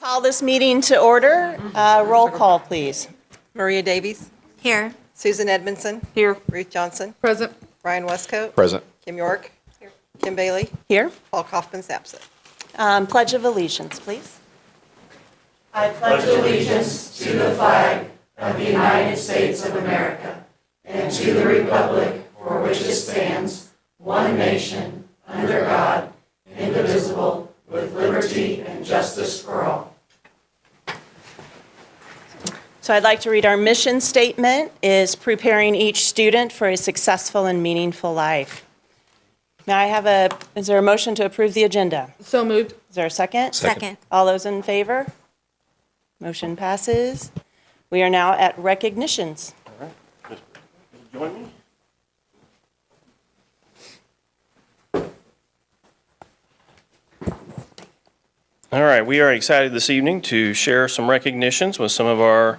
Call this meeting to order. Roll call, please. Maria Davies. Here. Susan Edmondson. Here. Ruth Johnson. Present. Brian Westcoat. Present. Kim York. Here. Kim Bailey. Here. Paul Kaufman's absent. Pledge of allegiance, please. I pledge allegiance to the flag of the United States of America and to the republic for which it stands, one nation, under God, indivisible, with liberty and justice for all. So I'd like to read our mission statement is preparing each student for a successful and meaningful life. May I have is there a motion to approve the agenda? So moved. Is there a second? Second. All those in favor? Motion passes. We are now at recognitions. Join me. All right, we are excited this evening to share some recognitions with some of our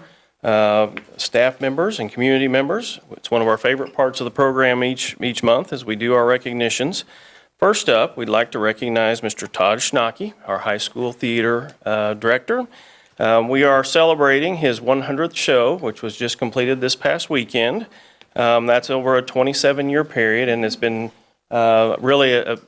staff members and community members. It's one of our favorite parts of the program each month as we do our recognitions. First up, we'd like to recognize Mr. Todd Schnocky, our high school theater director. We are celebrating his 100th show, which was just completed this past weekend. That's over a 27-year period, and it's been really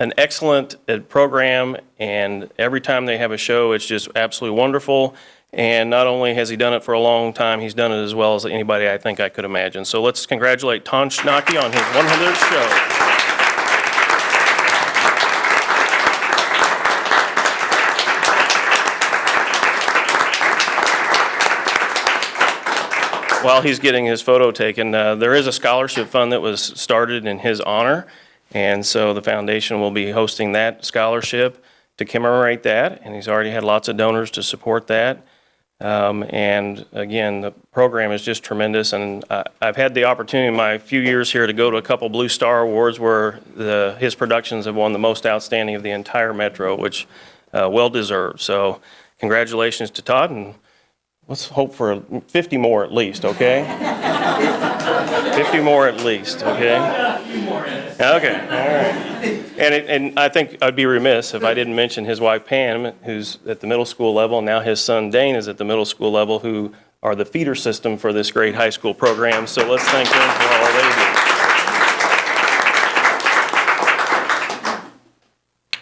an excellent program, and every time they have a show, it's just absolutely wonderful. And not only has he done it for a long time, he's done it as well as anybody I think I could imagine. So let's congratulate Todd Schnocky on his 100th show. While he's getting his photo taken, there is a scholarship fund that was started in his honor, and so the foundation will be hosting that scholarship to commemorate that, and he's already had lots of donors to support that. And again, the program is just tremendous, and I've had the opportunity in my few years here to go to a couple Blue Star Awards where his productions have won the most outstanding of the entire Metro, which well deserved. So congratulations to Todd, and let's hope for 50 more at least, okay? 50 more at least, okay? Okay, all right. And I think I'd be remiss if I didn't mention his wife Pam, who's at the middle school level, and now his son Dane is at the middle school level, who are the feeder system for this great high school program. So let's thank them for all they do.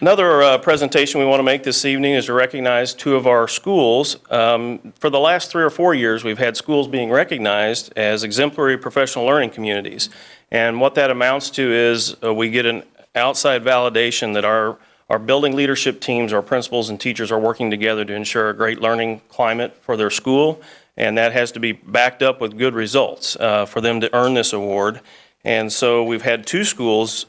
Another presentation we want to make this evening is to recognize two of our schools. For the last 3 or 4 years, we've had schools being recognized as exemplary professional learning communities. And what that amounts to is we get an outside validation that our building leadership teams, our principals and teachers are working together to ensure a great learning climate for their school. And that has to be backed up with good results for them to earn this award. And so we've had 2 schools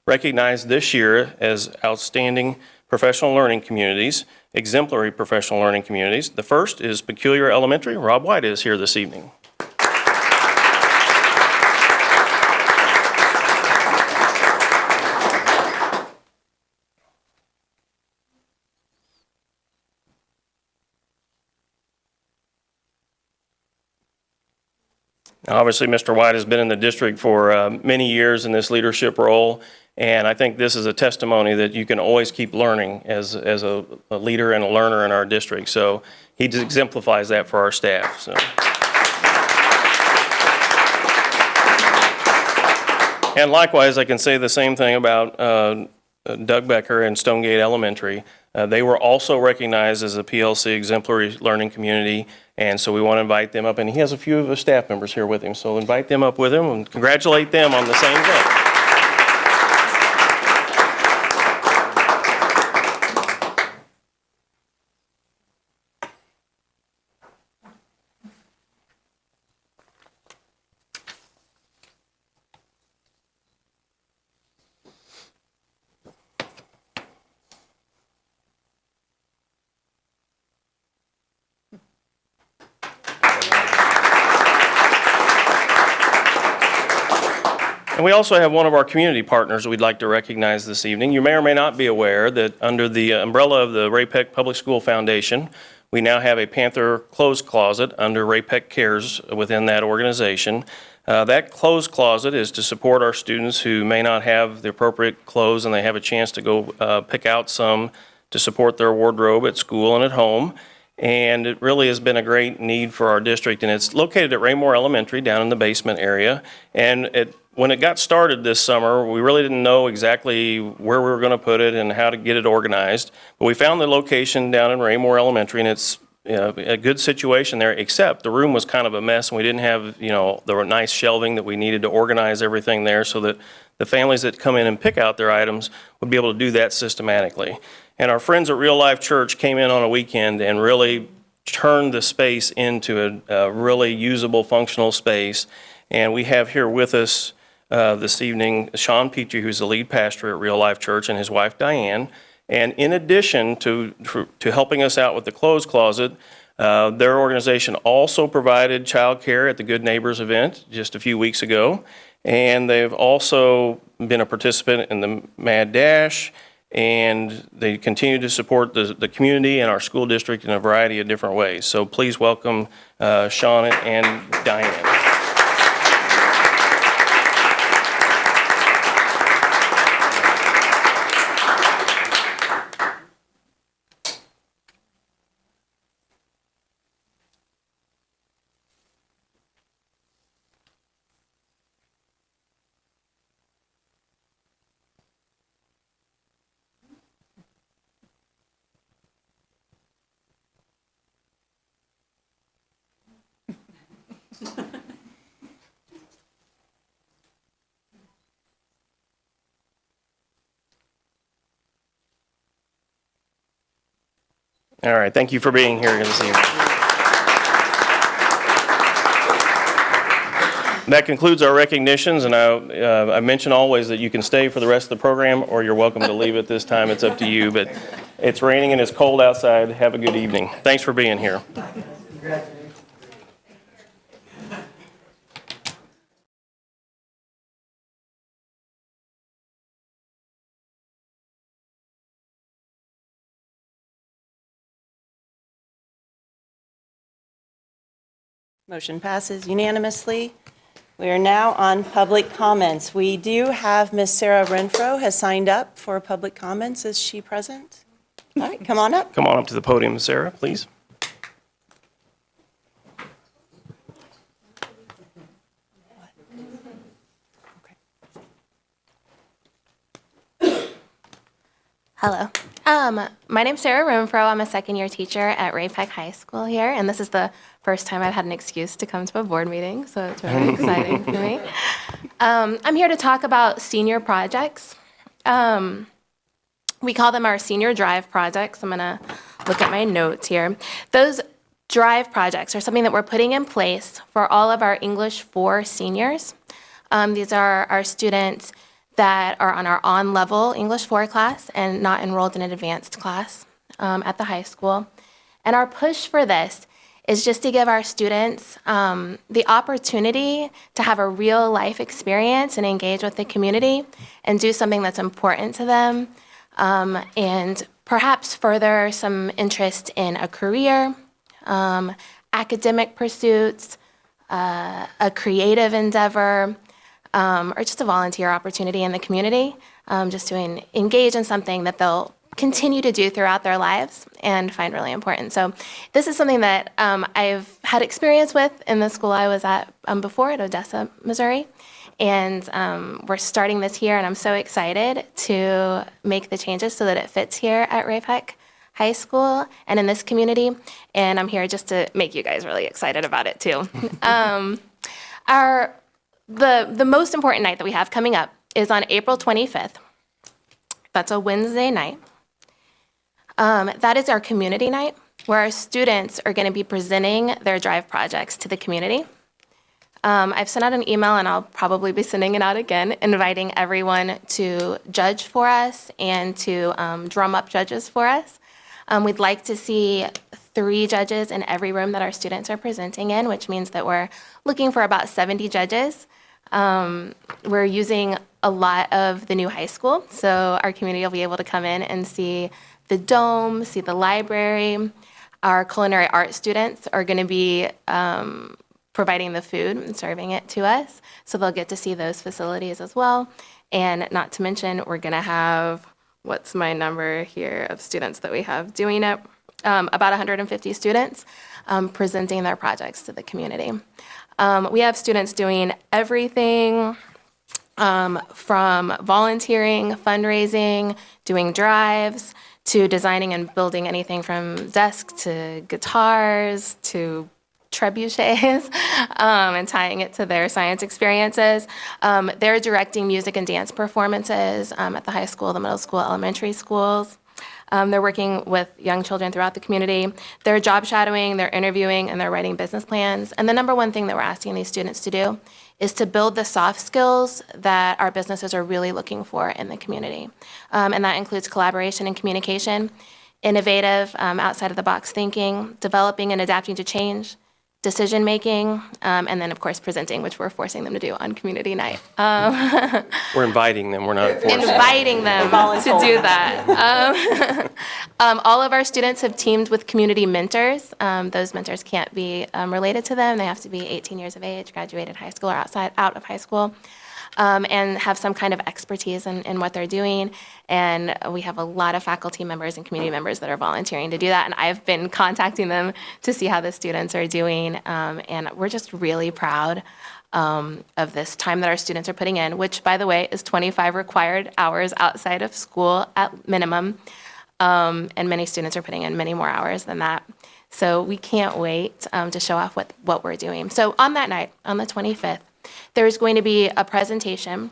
recognized this year as outstanding professional learning communities, exemplary professional learning communities. The first is Peculiar Elementary. Rob White is here this evening. Obviously, Mr. White has been in the district for many years in this leadership role, and I think this is a testimony that you can always keep learning as a leader and a learner in our district. So he exemplifies that for our staff. So. And likewise, I can say the same thing about Doug Becker and Stonegate Elementary. They were also recognized as a PLC exemplary learning community, and so we want to invite them up. And he has a few of the staff members here with him, so invite them up with him and congratulate them on the same thing. And we also have one of our community partners we'd like to recognize this evening. You may or may not be aware that under the umbrella of the Ray-Pec Public School Foundation, we now have a Panther clothes closet under Ray-Pec Cares within that organization. That clothes closet is to support our students who may not have the appropriate clothes, and they have a chance to go pick out some to support their wardrobe at school and at home. And it really has been a great need for our district. And it's located at Raymore Elementary down in the basement area. And when it got started this summer, we really didn't know exactly where we were going to put it and how to get it organized. But we found the location down in Raymore Elementary, and it's a good situation there, except the room was kind of a mess, and we didn't have, the nice shelving that we needed to organize everything there so that the families that come in and pick out their items would be able to do that systematically. And our friends at Real Life Church came in on a weekend and really turned the space into a really usable, functional space. And we have here with us this evening Sean Petrie, who's the lead pastor at Real Life Church, and his wife Diane. And in addition to helping us out with the clothes closet, their organization also provided childcare at the Good Neighbors event just a few weeks ago. And they've also been a participant in the Mad Dash, and they continue to support the community and our school district in a variety of different ways. So please welcome Sean and Diane. All right, thank you for being here this evening. That concludes our recognitions, and I mention always that you can stay for the rest of the program, or you're welcome to leave at this time. It's up to you, but it's raining and it's cold outside. Have a good evening. Thanks for being here. Motion passes unanimously. We are now on public comments. We do have Ms. Sarah Renfro has signed up for public comments. Is she present? All right, come on up. Come on up to the podium, Sarah, please. Hello. My name's Sarah Renfro. I'm a second-year teacher at Ray-Pec High School here, and this is the first time I've had an excuse to come to a board meeting, so it's very exciting for me. I'm here to talk about senior projects. We call them our senior drive projects. I'm going to look at my notes here. Those drive projects are something that we're putting in place for all of our English 4 seniors. These are our students that are on our on-level English 4 class and not enrolled in an advanced class at the high school. And our push for this is just to give our students the opportunity to have a real life experience and engage with the community and do something that's important to them, and perhaps further some interest in a career, academic pursuits, a creative endeavor, or just a volunteer opportunity in the community, just to engage in something that they'll continue to do throughout their lives and find really important. So this is something that I've had experience with in the school I was at before at Odessa, Missouri. And we're starting this here, and I'm so excited to make the changes so that it fits here at Ray-Pec High School and in this community. And I'm here just to make you guys really excited about it too. The most important night that we have coming up is on April 25th. That's a Wednesday night. That is our community night, where our students are going to be presenting their drive projects to the community. I've sent out an email, and I'll probably be sending it out again, inviting everyone to judge for us and to drum up judges for us. We'd like to see 3 judges in every room that our students are presenting in, which means that we're looking for about 70 judges. We're using a lot of the new high school, so our community will be able to come in and see the dome, see the library. Our culinary arts students are going to be providing the food and serving it to us, so they'll get to see those facilities as well. And not to mention, we're going to have what's my number here of students that we have doing it? About 150 students presenting their projects to the community. We have students doing everything from volunteering, fundraising, doing drives, to designing and building anything from desks to guitars to trebuchets and tying it to their science experiences. They're directing music and dance performances at the high school, the middle school, elementary schools. They're working with young children throughout the community. They're job shadowing, they're interviewing, and they're writing business plans. And the number one thing that we're asking these students to do is to build the soft skills that our businesses are really looking for in the community. And that includes collaboration and communication, innovative, outside-of-the-box thinking, developing and adapting to change, decision-making, and then, of course, presenting, which we're forcing them to do on community night. We're inviting them, we're not forcing them. Inviting them to do that. All of our students have teamed with community mentors. Those mentors can't be related to them. They have to be 18 years of age, graduated high school or out of high school, and have some kind of expertise in what they're doing. And we have a lot of faculty members and community members that are volunteering to do that. And I've been contacting them to see how the students are doing. And we're just really proud of this time that our students are putting in, which, by the way, is 25 required hours outside of school at minimum. And many students are putting in many more hours than that. So we can't wait to show off what we're doing. So on that night, on the 25th, there's going to be a presentation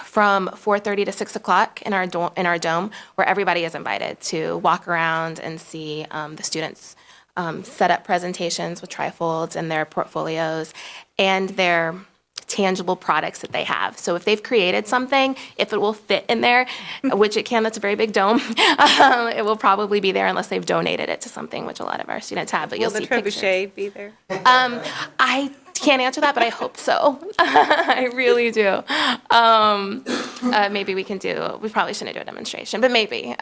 from 4:30 to 6 o'clock in our dome, where everybody is invited to walk around and see the students set up presentations with trifolds and their portfolios and their tangible products that they have. So if they've created something, if it will fit in there, which it can, that's a very big dome, it will probably be there unless they've donated it to something, which a lot of our students have, but you'll see pictures. Will the trebuchet be there? I can't answer that, but I hope so. I really do. Maybe we probably shouldn't do a demonstration, but maybe.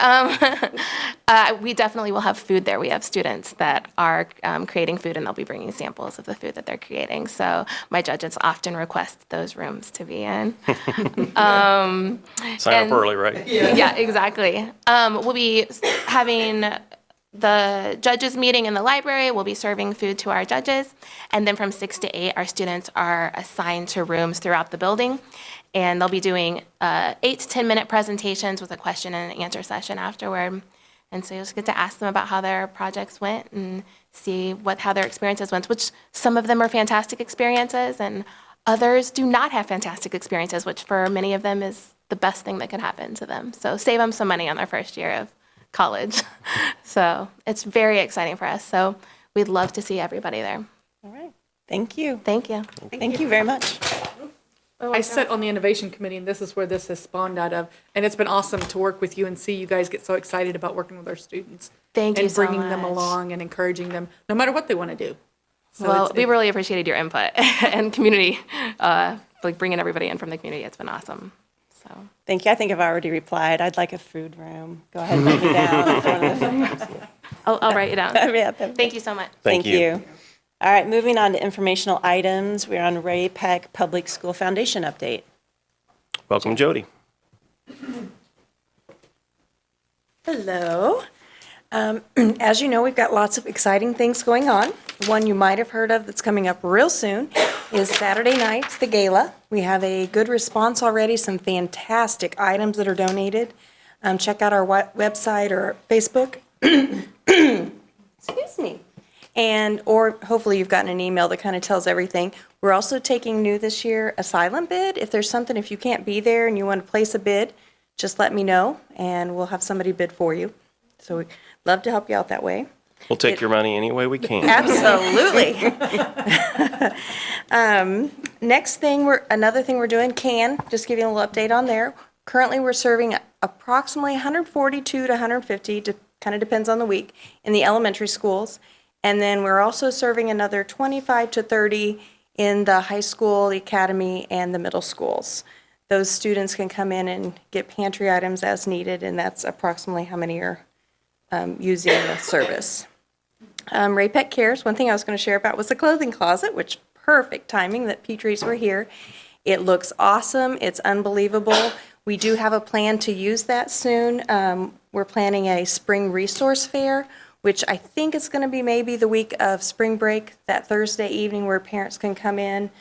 We definitely will have food there. We have students that are creating food, and they'll be bringing samples of the food that they're creating. So my judges often request those rooms to be in. Sign up early, right? Yeah, exactly. We'll be having the judges meeting in the library. We'll be serving food to our judges. And then from 6 to 8, our students are assigned to rooms throughout the building. And they'll be doing 8 to 10-minute presentations with a question and answer session afterward. And so you'll just get to ask them about how their projects went and see how their experiences went, which some of them are fantastic experiences and others do not have fantastic experiences, which for many of them is the best thing that could happen to them. So save them some money on their first year of college. So it's very exciting for us. So we'd love to see everybody there. All right. Thank you. Thank you. Thank you very much. I sit on the innovation committee, and this is where this has spawned out of. And it's been awesome to work with you and see you guys get so excited about working with our students. Thank you and so bringing them much. along and encouraging them, no matter what they want to do. So Well, it's- we really appreciated your input and community, like bringing everybody in from the community. It's been awesome. So Thank you. I think I've already replied. I'd like a food room. Go ahead and write me down. I'll write it down. Yeah, Thank you so much. Thank you. All right, moving on to informational items. We're on Ray-Pec Public School Foundation update. Welcome, Jody. Hello. As you know, we've got lots of exciting things going on. One you might have heard of that's coming up real soon is Saturday night's the gala. We have a good response already, some fantastic items that are donated. Check out our website or Facebook. Excuse me. Or hopefully you've gotten an email that kind of tells everything. We're also taking new this year a silent bid. If there's something, if you can't be there and you want to place a bid, just let me know and we'll have somebody bid for you. So we'd love to help you out that way. We'll take your money any way we can. Absolutely. Another thing we're doing, just give you a little update on there. Currently, we're serving approximately 142 to 150, kind of depends on the week, in the elementary schools. And then we're also serving another 25 to 30 in the high school, the academy, and the middle schools. Those students can come in and get pantry items as needed, and that's approximately how many are using the service. Ray-Pec Cares, one thing I was going to share about was the clothing closet, which perfect timing that Petrie's were here. It looks awesome. It's unbelievable. We do have a plan to use that soon. We're planning a spring resource fair, which I think is going to be maybe the week of spring break, that Thursday evening where parents can come in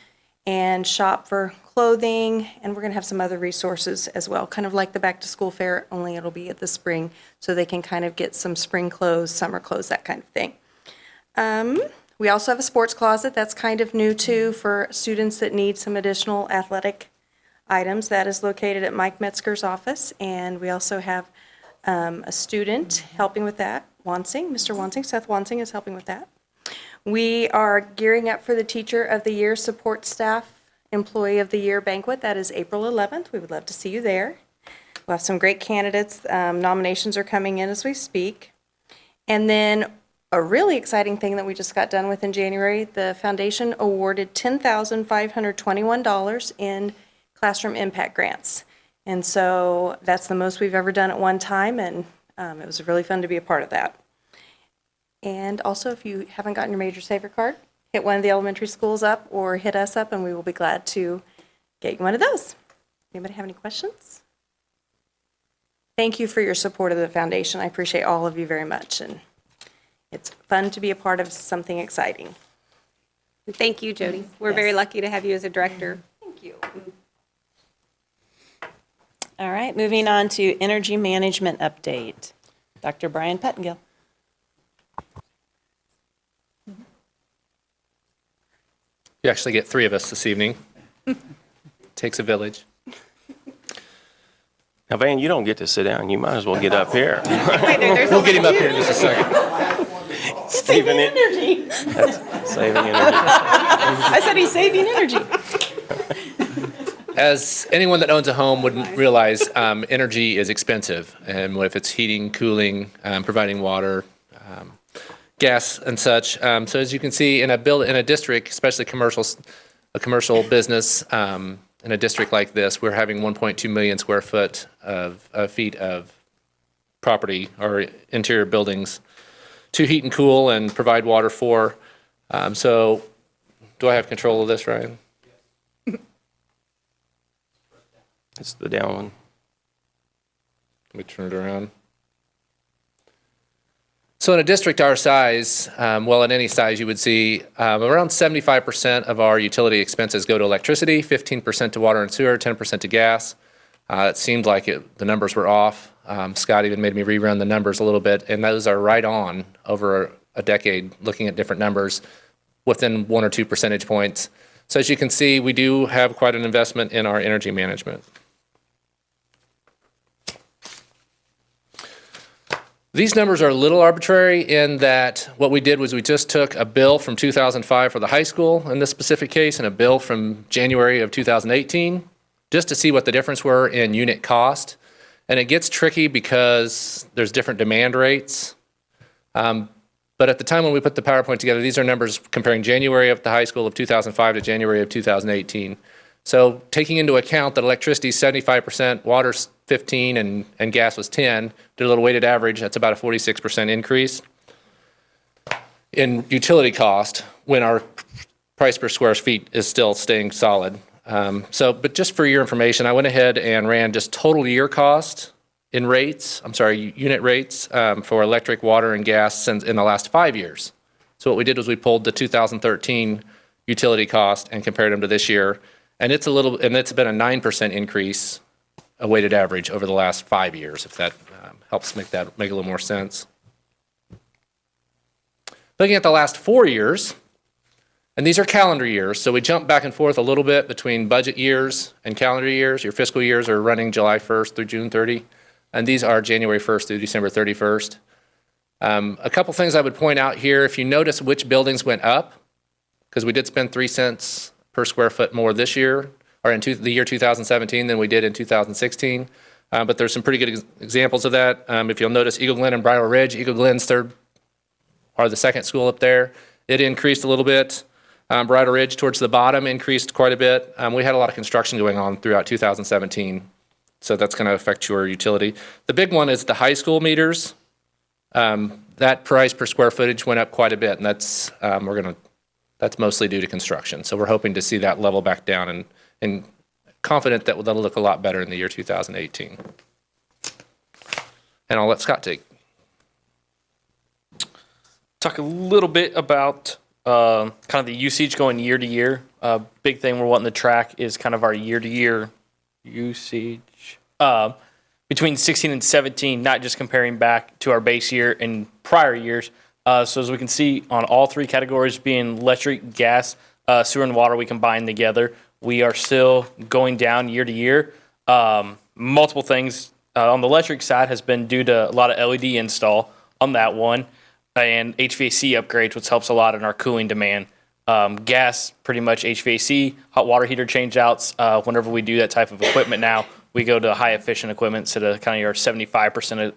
and shop for clothing, and we're going to have some other resources as well, kind of like the back-to-school fair, only it'll be at the spring, so they can kind of get some spring clothes, summer clothes, that kind of thing. We also have a sports closet that's kind of new too for students that need some additional athletic items. That is located at Mike Metzger's office, and we also have a student helping with that, Wansing, Mr. Wansing, Seth Wansing is helping with that. We are gearing up for the Teacher of the Year Support Staff Employee of the Year banquet. That is April 11th. We would love to see you there. We'll have some great candidates. Nominations are coming in as we speak. And then a really exciting thing that we just got done with in January, the foundation awarded $10,521 in classroom impact grants. And so that's the most we've ever done at one time, and it was really fun to be a part of that. And also, if you haven't gotten your Major Saver card, hit one of the elementary schools up or hit us up, and we will be glad to get you one of those. Anybody have any questions? Thank you for your support of the foundation. I appreciate all of you very much, and it's fun to be a part of something exciting. Thank you, Jody. We're Yes. very lucky to have you as a director. Thank you. All right, moving on to energy management update. Dr. Brian Pettengill. You actually get three of us this evening. Takes a village. Now, Van, you don't get to sit down. You might as well get up here. We'll get him up here in just a second. Saving energy. That's saving energy. I said he's saving energy. As anyone that owns a home would realize, energy is expensive. And if it's heating, cooling, providing water, gas and such. So as you can see, in a district, especially a commercial business, in a district like this, we're having 1.2 million square feet of property or interior buildings to heat and cool and provide water for. So do I have control of this, Ryan? It's the down one. Let me turn it around. So in a district our size, well, in any size, you would see around 75% of our utility expenses go to electricity, 15% to water and sewer, 10% to gas. It seemed like the numbers were off. Scott even made me rerun the numbers a little bit, and those are right on over a decade, looking at different numbers within 1 or 2 percentage points. So as you can see, we do have quite an investment in our energy management. These numbers are a little arbitrary in that what we did was we just took a bill from 2005 for the high school in this specific case and a bill from January of 2018 just to see what the difference were in unit cost. And it gets tricky because there's different demand rates. But at the time when we put the PowerPoint together, these are numbers comparing January of the high school of 2005 to January of 2018. So taking into account that electricity is 75%, water's 15, and gas was 10, did a little weighted average, that's about a 46% increase in utility cost when our price per square feet is still staying solid. But just for your information, I went ahead and ran just total year cost in rates, unit rates for electric, water, and gas in the last 5 years. So what we did was we pulled the 2013 utility cost and compared them to this year. And it's been a 9% increase, a weighted average over the last 5 years, if that helps make a little more sense. Looking at the last 4 years, and these are calendar years, so we jump back and forth a little bit between budget years and calendar years. Your fiscal years are running July 1st through June 30, and these are January 1st through December 31st. A couple things I would point out here, if you notice which buildings went up, because we did spend 3 cents per square foot more this year, or in the year 2017 than we did in 2016. But there's some pretty good examples of that. If you'll notice, Eagle Glen and Bridal Ridge, Eagle Glen's the second school up there. It increased a little bit. Bridal Ridge towards the bottom increased quite a bit. We had a lot of construction going on throughout 2017, so that's going to affect your utility. The big one is the high school meters. That price per square footage went up quite a bit, and that's mostly due to construction. So we're hoping to see that level back down and confident that that'll look a lot better in the year 2018. And I'll let Scott take. Talk a little bit about kind of the usage going year to year. Big thing we're wanting to track is kind of our year to year usage between 16 and 17, not just comparing back to our base year and prior years. So as we can see on all three categories being electric, gas, sewer, and water, we combine together. We are still going down year to year. Multiple things on the electric side has been due to a lot of LED install on that one and HVAC upgrades, which helps a lot in our cooling demand. Gas, pretty much HVAC, hot water heater change outs. Whenever we do that type of equipment now, we go to high efficient equipment instead of kind of your 75%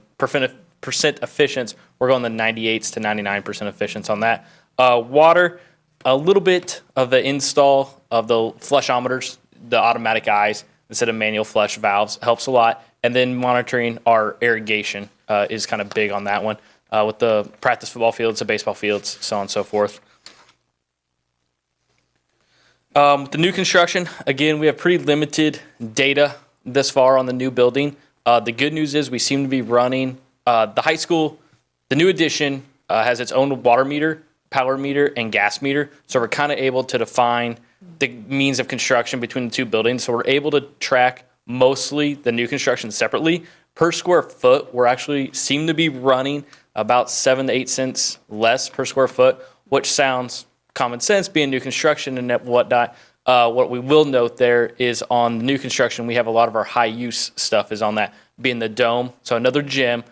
efficient. We're going to 98s to 99% efficient on that. Water, a little bit of the install of the flushometers, the automatic eyes instead of manual flush valves helps a lot. And then monitoring our irrigation is kind of big on that one with the practice football fields, the baseball fields, so on and so forth. The new construction, again, we have pretty limited data this far on the new building. The good news is we seem to be running the high school, the new addition has its own water meter, power meter, and gas meter. So we're kind of able to define the means of construction between the two buildings. So we're able to track mostly the new construction separately. Per square foot, we're actually seem to be running about 7 to 8 cents less per square foot, which sounds common sense being new construction and whatnot. What we will note there is on the new construction, we have a lot of our high use stuff is on that, being the dome. So another gym,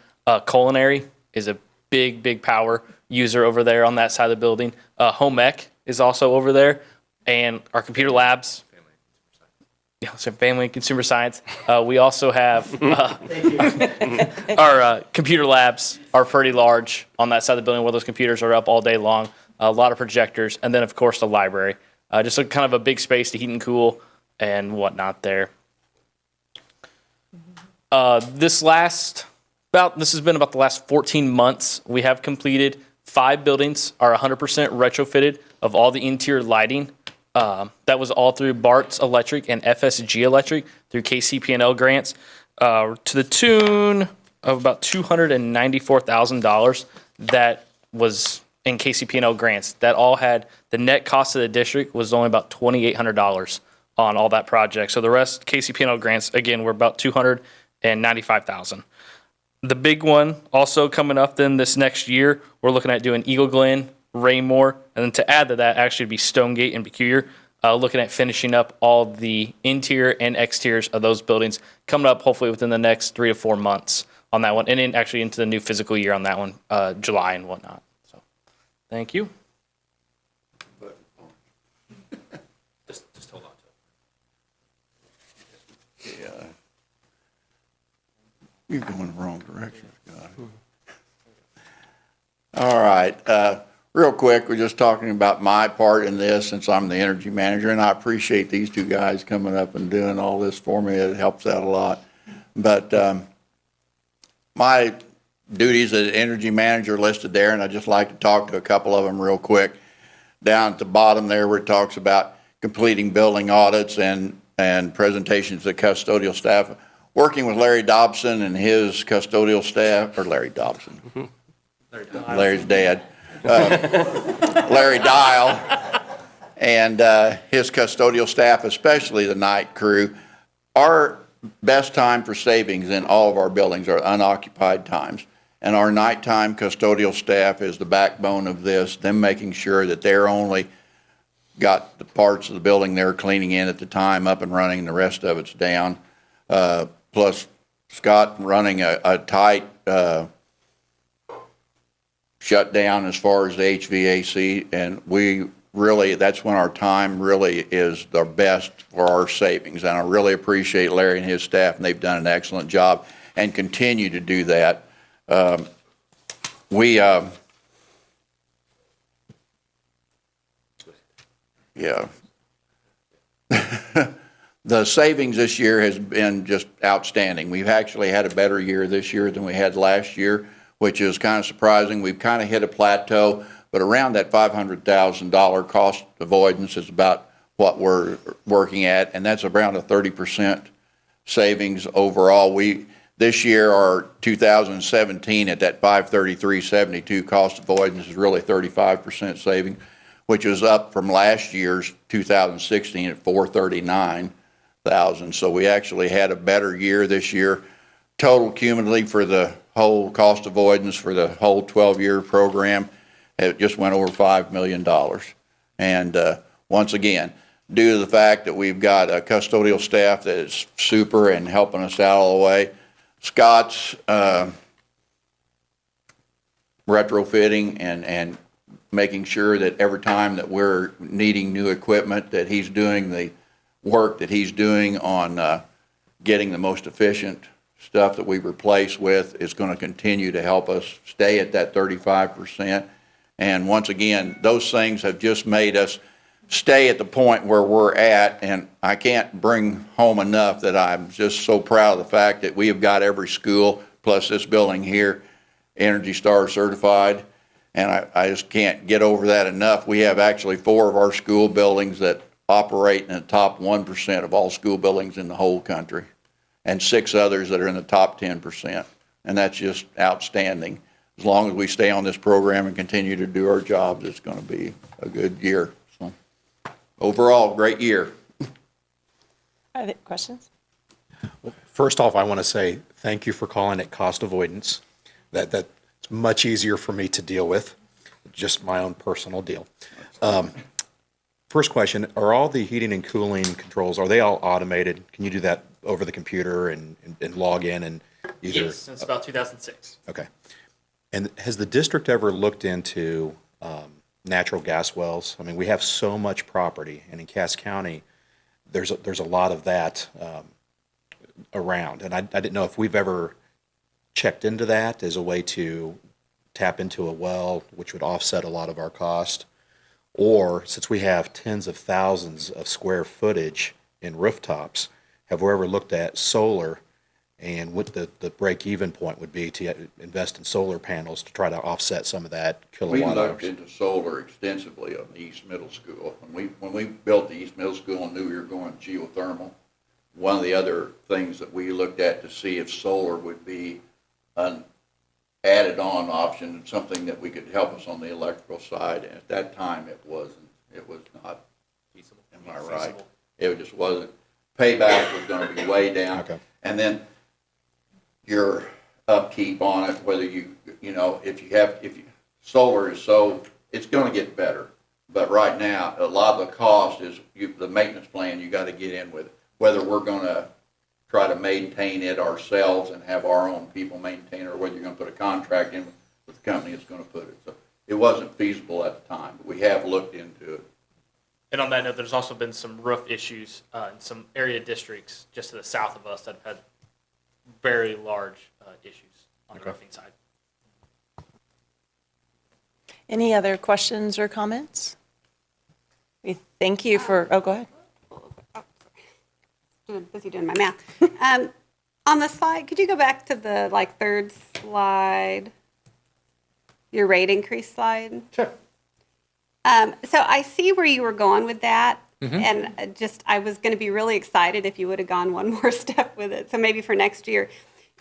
culinary is a big power user over there on that side of the building. Home ec is also over there, and our computer labs. Yeah, so family and consumer science. We also have our computer labs are pretty large on that side of the building where those computers are up all day long. A lot of projectors, and then of course the library. Just a kind of a big space to heat and cool and whatnot there. This has been about the last 14 months. We have completed 5 buildings, are 100% retrofitted of all the interior lighting. That was all through Bart's Electric and FSG Electric through KCP&L grants to the tune of about $294,000 that was in KCP&L grants. That all had the net cost of the district was only about $2,800 on all that project. So the rest KCP&L grants, again, were about $295,000. The big one also coming up then this next year, we're looking at doing Eagle Glen, Raymore, and then to add to that actually be Stonegate and Peculiar, looking at finishing up all the interior and exteriors of those buildings coming up hopefully within the next 3 to 4 months on that one, and then actually into the new physical year on that one, July and whatnot. So, thank you. Just hold on to it. Yeah. You're going the wrong direction, Scott. All right. Real quick, we're just talking about my part in this since I'm the energy manager, and I appreciate these two guys coming up and doing all this for me. It helps out a lot. But my duties as energy manager listed there, and I'd just like to talk to a couple of them real quick. Down at the bottom there where it talks about completing building audits and presentations to custodial staff. Working with Larry Dobson and his custodial staff, or Larry Dobson. Larry's dad. Larry Dial and his custodial staff, especially the night crew. Our best time for savings in all of our buildings are unoccupied times. And our nighttime custodial staff is the backbone of this, them making sure that they're only got the parts of the building they're cleaning in at the time up and running, and the rest of it's down. Plus Scott running a tight shutdown as far as the HVAC, and we really, that's when our time really is the best for our savings. And I really appreciate Larry and his staff, and they've done an excellent job and continue to do that. The savings this year has been just outstanding. We've actually had a better year this year than we had last year, which is kind of surprising. We've kind of hit a plateau, but around that $500,000 cost avoidance is about what we're working at, and that's around a 30% savings overall. This year, our 2017 at that 533.72 cost avoidance is really 35% saving, which was up from last year's 2016 at 439,000. So we actually had a better year this year. Total cumulatively for the whole cost avoidance for the whole 12-year program, it just went over $5 million. And once again, due to the fact that we've got a custodial staff that is super and helping us out all the way, Scott's retrofitting and making sure that every time that we're needing new equipment, that he's doing the work that he's doing on getting the most efficient stuff that we replace with is going to continue to help us stay at that 35%. And once again, those things have just made us stay at the point where we're at, and I can't bring home enough that I'm just so proud of the fact that we have got every school, plus this building here, Energy Star certified, and I just can't get over that enough. We have actually 4 of our school buildings that operate in the top 1% of all school buildings in the whole country, and 6 others that are in the top 10%, and that's just outstanding. As long as we stay on this program and continue to do our jobs, it's going to be a good year. Overall, great year. Are there questions? First off, I want to say thank you for calling it cost avoidance. That's much easier for me to deal with, just my own personal deal. First question, are all the heating and cooling controls, are they all automated? Can you do that over the computer and log in and either? Yes, since about 2006. Okay. And has the district ever looked into natural gas wells? I mean, we have so much property, and in Cass County, there's a lot of that around. And I didn't know if we've ever checked into that as a way to tap into a well, which would offset a lot of our cost. Or since we have tens of thousands of square footage in rooftops, have we ever looked at solar and what the break-even point would be to invest in solar panels to try to offset some of that We kilowatt looked hours? into solar extensively on the East Middle School. When we built the East Middle School and knew we were going geothermal, one of the other things that we looked at to see if solar would be an added-on option, something that we could help us on the electrical side. And at that time, it was not feasible. Am I right? It just wasn't. Payback was going to be way down. Okay. And then your upkeep on it, whether solar is it's going to get better. But right now, a lot of the cost is the maintenance plan you got to get in with it. Whether we're going to try to maintain it ourselves and have our own people maintain it, or whether you're going to put a contract in with the company that's going to put it. So it wasn't feasible at the time, but we have looked into it. And on that note, there's also been some roof issues in some area districts just to the south of us that have had very large issues on the roofing side. Any other questions or comments? We thank you for, oh, go ahead. Busy doing my math. On the slide, could you go back to the third slide? Your rate increase slide? Sure. So I see where you were going with that. And I was going to be really excited if you would have gone one more step with it. So maybe for next year.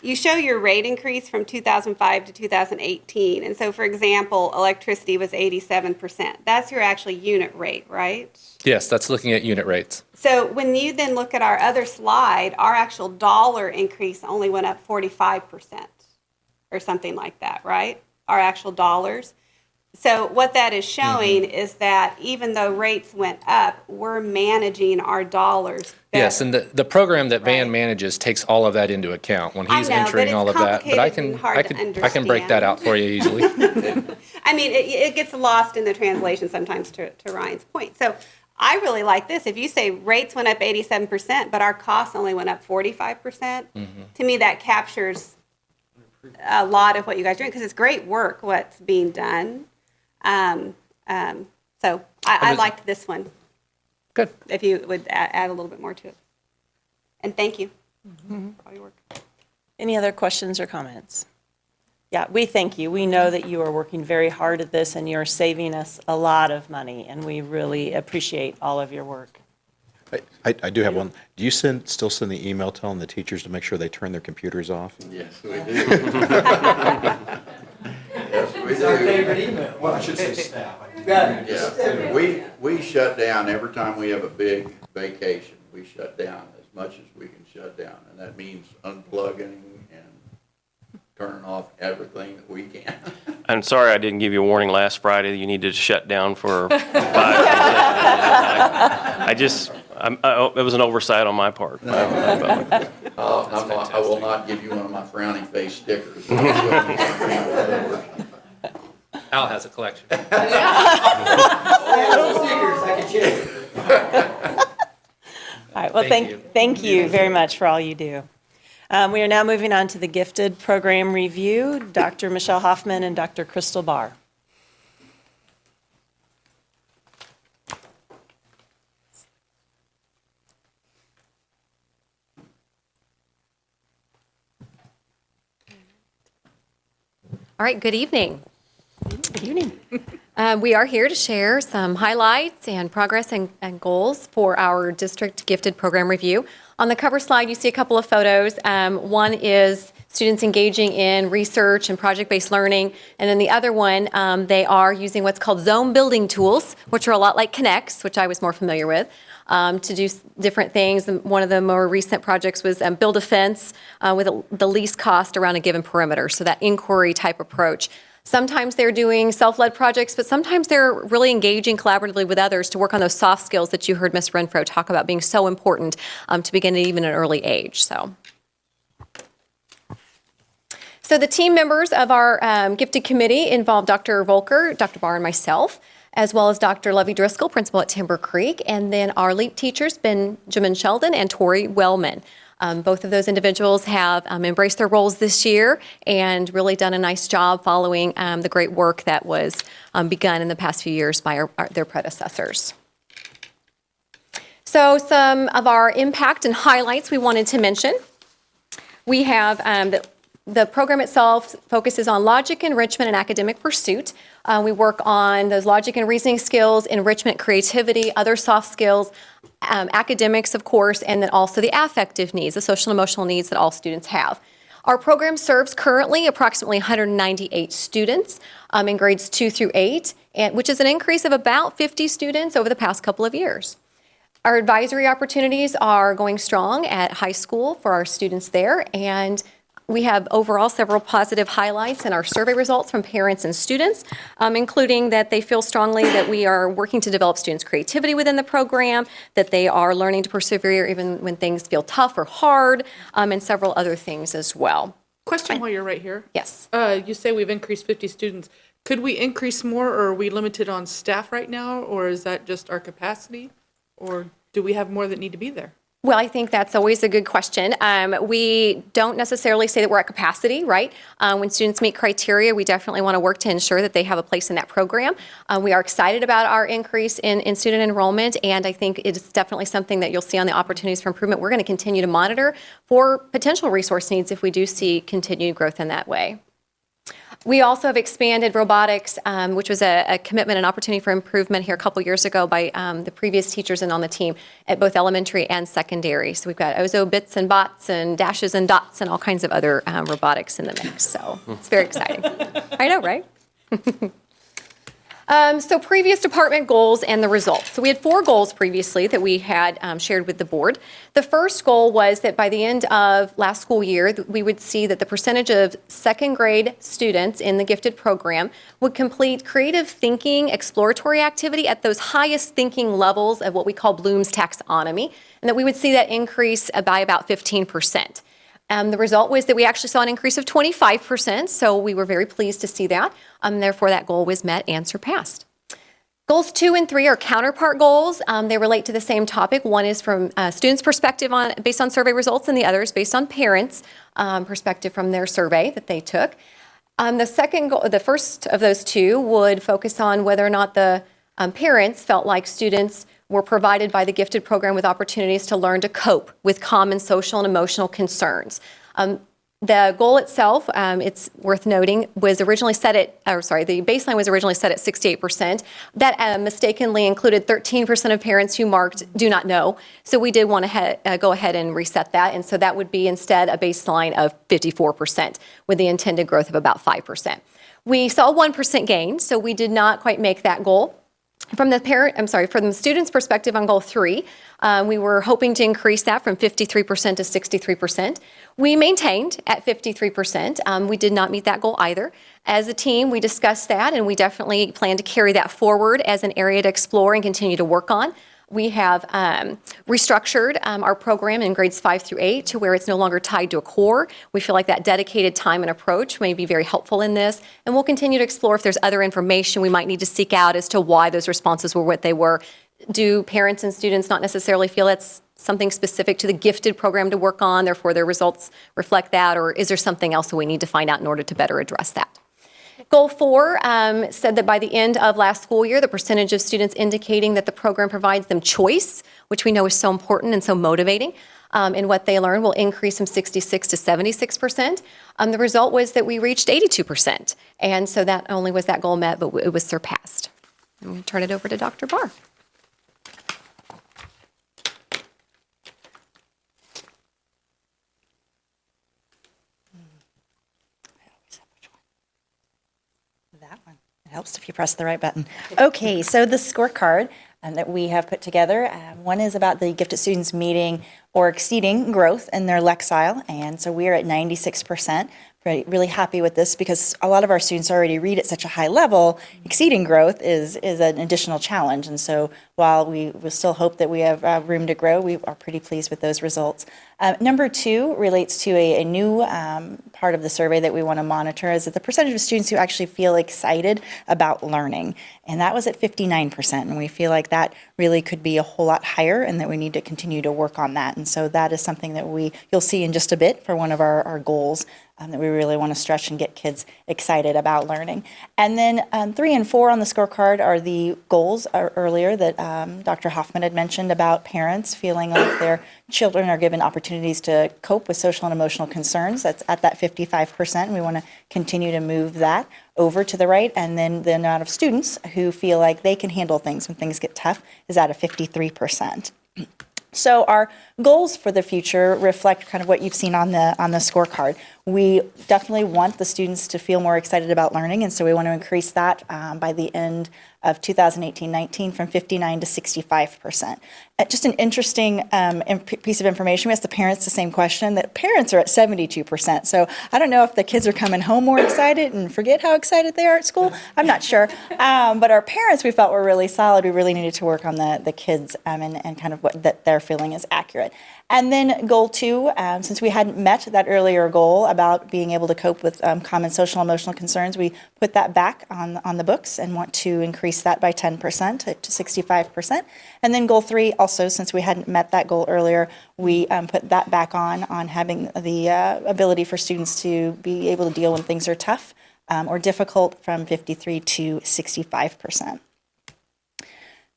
You show your rate increase from 2005 to 2018. And so, for example, electricity was 87%. That's your actual unit rate, right? Yes, that's looking at unit rates. So when you then look at our other slide, our actual dollar increase only went up 45% or something like that, right? Our actual dollars. So what that is showing is that even though rates went up, we're managing our dollars better. Yes, and the program that Van manages takes all of that into account when he's entering all of that. But I can break that out for you easily. I mean, it gets lost in the translation sometimes to Ryan's point. So I really like this. If you say rates went up 87%, but our costs only went up 45%, to me that captures a lot of what you guys are doing, because it's great work what's being done. So I liked this one. Good. If you would add a little bit more to it. And thank you for all your work. Any other questions or comments? Yeah, we thank you. We know that you are working very hard at this, and you're saving us a lot of money, and we really appreciate all of your work. I do have one. Do you still send the email telling the teachers to make sure they turn their computers off? Yes, we do. Yes, we do. Favorite email. Well, I should say staff. Yeah, we shut down every time we have a big vacation. We shut down as much as we can shut down, and that means unplugging and turning off everything that we can. I'm sorry I didn't give you a warning last Friday that you needed to shut down for 5 it was an oversight on my part. I will not give you one of my frowny face stickers. Al has a collection. All right, well, thank you very much for all you do. We are now moving on to the gifted program review. Dr. Michelle Hoffman and Dr. Crystal Barr. All right, good evening. Good evening. We are here to share some highlights and progress and goals for our district gifted program review. On the cover slide, you see a couple of photos. One is students engaging in research and project-based learning, and then the other one, they are using what's called zone building tools, which are a lot like Connects, which I was more familiar with, to do different things. And one of the more recent projects was build a fence with the least cost around a given perimeter, so that inquiry type approach. Sometimes they're doing self-led projects, but sometimes they're really engaging collaboratively with others to work on those soft skills that you heard Ms. Renfro talk about being so important to begin at even an early age. So the team members of our gifted committee involve Dr. Volker, Dr. Barr, and myself, as well as Dr. Lovey Driscoll, principal at Timber Creek, and then our LEAP teachers, Benjamin Sheldon and Tori Wellman. Both of those individuals have embraced their roles this year and really done a nice job following the great work that was begun in the past few years by their predecessors. So some of our impact and highlights we wanted to mention. We have the program itself focuses on logic, enrichment, and academic pursuit. We work on those logic and reasoning skills, enrichment, creativity, other soft skills, academics, of course, and then also the affective needs, the social and emotional needs that all students have. Our program serves currently approximately 198 students in grades 2 through 8, which is an increase of about 50 students over the past couple of years. Our advisory opportunities are going strong at high school for our students there, and we have overall several positive highlights in our survey results from parents and students, including that they feel strongly that we are working to develop students' creativity within the program, that they are learning to persevere even when things feel tough or hard, and several other things as well. Question while you're right here. Yes. You say we've increased 50 students. Could we increase more, or are we limited on staff right now, or is that just our capacity? Or do we have more that need to be there? Well, I think that's always a good question. We don't necessarily say that we're at capacity, right? When students meet criteria, we definitely want to work to ensure that they have a place in that program. We are excited about our increase in student enrollment, and I think it is definitely something that you'll see on the opportunities for improvement. We're going to continue to monitor for potential resource needs if we do see continued growth in that way. We also have expanded robotics, which was a commitment and opportunity for improvement here a couple years ago by the previous teachers and on the team at both elementary and secondary. So we've got Ozo bits and bots and dashes and dots and all kinds of other robotics in the mix. So it's very exciting. I know, right? So previous department goals and the results. So we had 4 goals previously that we had shared with the board. The first goal was that by the end of last school year, we would see that the percentage of second grade students in the gifted program would complete creative thinking, exploratory activity at those highest thinking levels of what we call Bloom's taxonomy, and that we would see that increase by about 15%. The result was that we actually saw an increase of 25%, so we were very pleased to see that. Therefore, that goal was met and surpassed. Goals 2 and 3 are counterpart goals. They relate to the same topic. One is from students' perspective based on survey results, and the other is based on parents' perspective from their survey that they took. The first of those 2 would focus on whether or not the parents felt like students were provided by the gifted program with opportunities to learn to cope with common social and emotional concerns. The goal itself, it's worth noting, was originally set at, the baseline was originally set at 68%. That mistakenly included 13% of parents who marked do not know. So we did want to go ahead and reset that. And so that would be instead a baseline of 54% with the intended growth of about 5%. We saw a 1% gain, so we did not quite make that goal. From the student's perspective on goal 3, we were hoping to increase that from 53% to 63%. We maintained at 53%. We did not meet that goal either. As a team, we discussed that, and we definitely plan to carry that forward as an area to explore and continue to work on. We have restructured our program in grades 5 through 8 to where it's no longer tied to a core. We feel like that dedicated time and approach may be very helpful in this, and we'll continue to explore if there's other information we might need to seek out as to why those responses were what they were. Do parents and students not necessarily feel that's something specific to the gifted program to work on, therefore their results reflect that, or is there something else that we need to find out in order to better address that? Goal 4 said that by the end of last school year, the percentage of students indicating that the program provides them choice, which we know is so important and so motivating, in what they learn will increase from 66 to 76%. The result was that we reached 82%. And so not only was that goal met, but it was surpassed. I'm going to turn it over to Dr. Barr. That one. It helps if you press the right button. Okay, so the scorecard that we have put together, one is about the gifted students meeting or exceeding growth in their Lexile, and so we are at 96%. Really happy with this because a lot of our students already read at such a high level. Exceeding growth is an additional challenge, and so while we will still hope that we have room to grow, we are pretty pleased with those results. Number 2 relates to a new part of the survey that we want to monitor, is that the percentage of students who actually feel excited about learning, and that was at 59%, and we feel like that really could be a whole lot higher and that we need to continue to work on that. And so that is something that you'll see in just a bit for one of our goals that we really want to stretch and get kids excited about learning. And then 3 and 4 on the scorecard are the goals earlier that Dr. Hoffman had mentioned about parents feeling like their children are given opportunities to cope with social and emotional concerns. That's at that 55%, and we want to continue to move that over to the right. And then the amount of students who feel like they can handle things when things get tough is at a 53%. So our goals for the future reflect kind of what you've seen on the scorecard. We definitely want the students to feel more excited about learning, and so we want to increase that by the end of 2018-19 from 59 to 65%. Just an interesting piece of information. We asked the parents the same question, that parents are at 72%. So I don't know if the kids are coming home more excited and forget how excited they are at school. I'm not sure. But our parents, we felt, were really solid. We really needed to work on the kids and kind of what that they're feeling is accurate. And then goal 2, since we hadn't met that earlier goal about being able to cope with common social and emotional concerns, we put that back on the books and want to increase that by 10% to 65%. And then goal 3, also, since we hadn't met that goal earlier, we put that back on having the ability for students to be able to deal when things are tough or difficult from 53 to 65%.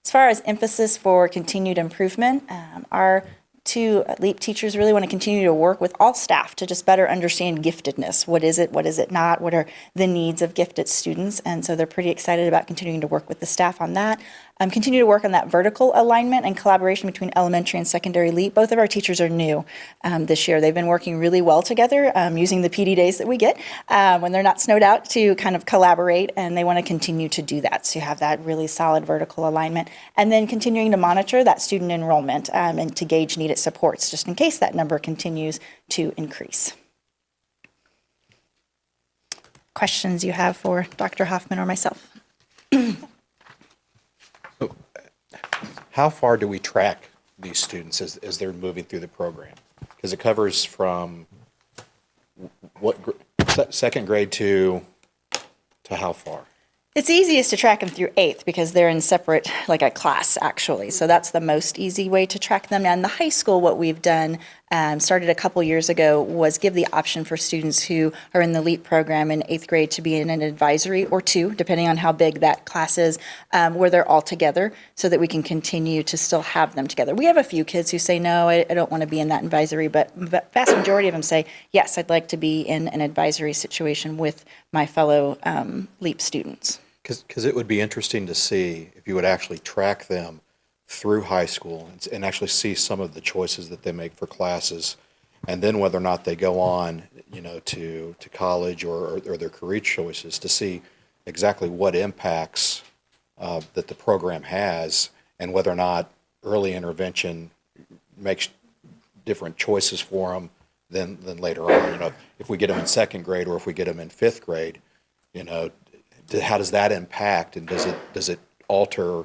As far as emphasis for continued improvement, our 2 LEAP teachers really want to continue to work with all staff to just better understand giftedness. What is it not? What are the needs of gifted students? And so they're pretty excited about continuing to work with the staff on that. Continue to work on that vertical alignment and collaboration between elementary and secondary LEAP. Both of our teachers are new this year. They've been working really well together using the PD days that we get when they're not snowed out to kind of collaborate, and they want to continue to do that. So you have that really solid vertical alignment. And then continuing to monitor that student enrollment and to gauge needed supports, just in case that number continues to increase. Questions you have for Dr. Hoffman or myself? How far do we track these students as they're moving through the program? Because it covers from what second grade to how far? It's easiest to track them through 8th because they're in separate, like a class actually. So that's the most easy way to track them. And in the high school, what we've done started a couple years ago, was give the option for students who are in the LEAP program in 8th grade to be in an advisory or two, depending on how big that class is, where they're all together so that we can continue to still have them together. We have a few kids who say, no, I don't want to be in that advisory, but the vast majority of them say, yes, I'd like to be in an advisory situation with my fellow LEAP students. Because it would be interesting to see if you would actually track them through high school and actually see some of the choices that they make for classes, and then whether or not they go on, to college or their career choices, to see exactly what impacts that the program has, and whether or not early intervention makes different choices for them than later on. If we get them in 2nd grade or if we get them in 5th grade, how does that impact, and does it alter,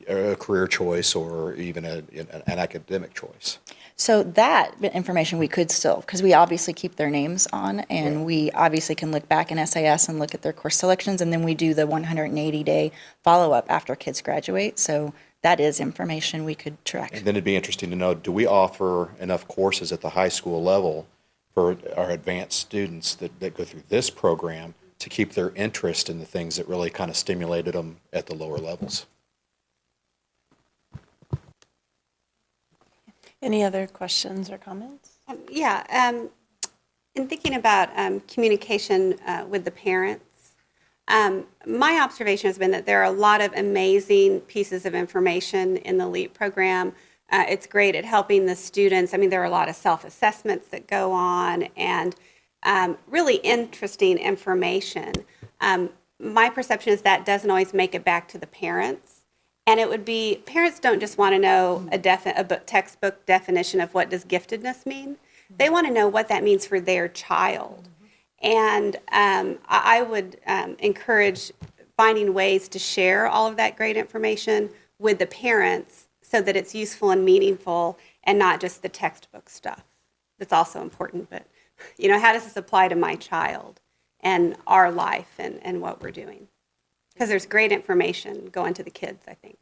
a career choice or even an academic choice? So that information we could still, because we obviously keep their names on, and we obviously can look back in SAS and look at their course selections, and then we do the 180-day follow-up after kids graduate. So that is information we could track. And then it'd be interesting to know, do we offer enough courses at the high school level for our advanced students that go through this program to keep their interest in the things that really kind of stimulated them at the lower levels? Any other questions or comments? In thinking about communication with the parents, my observation has been that there are a lot of amazing pieces of information in the LEAP program. It's great at helping the students. I mean, there are a lot of self-assessments that go on and really interesting information. My perception is that doesn't always make it back to the parents. And it would be, parents don't just want to know a textbook definition of what does giftedness mean. They want to know what that means for their child. And I would encourage finding ways to share all of that great information with the parents so that it's useful and meaningful and not just the textbook stuff. That's also important, but how does this apply to my child and our life and what we're doing? Because there's great information going to the kids, I think.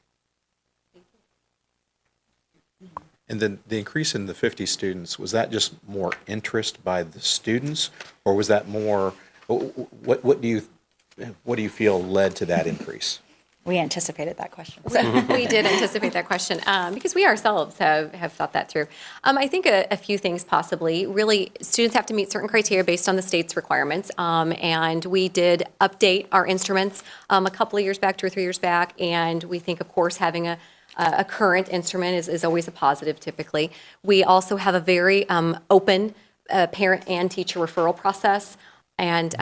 And then the increase in the 50 students, was that just more interest by the students, or was that more, what do you feel led to that increase? We anticipated that question. We did anticipate that question because we ourselves have thought that through. I think a few things possibly. Really, students have to meet certain criteria based on the state's requirements. And we did update our instruments a couple of years back, 2 or 3 years back. And we think, of course, having a current instrument is always a positive typically. We also have a very open parent and teacher referral process. And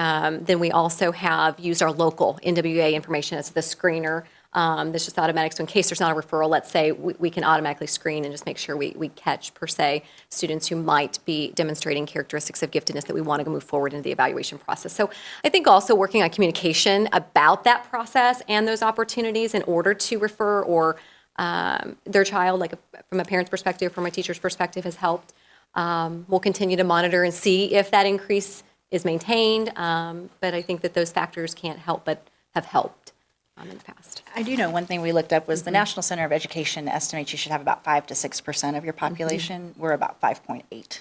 then we also have used our local NWA information as the screener. That's just automatic. So in case there's not a referral, let's say we can automatically screen and just make sure we catch, per se, students who might be demonstrating characteristics of giftedness that we want to move forward into the evaluation process. So I think also working on communication about that process and those opportunities in order to refer or their child, like from a parent's perspective, from a teacher's perspective, has helped. We'll continue to monitor and see if that increase is maintained, but I think that those factors can't help but have helped in the past. I do know one thing we looked up was the National Center of Education estimates you should have about 5 to 6% of your population. We're about 5.8.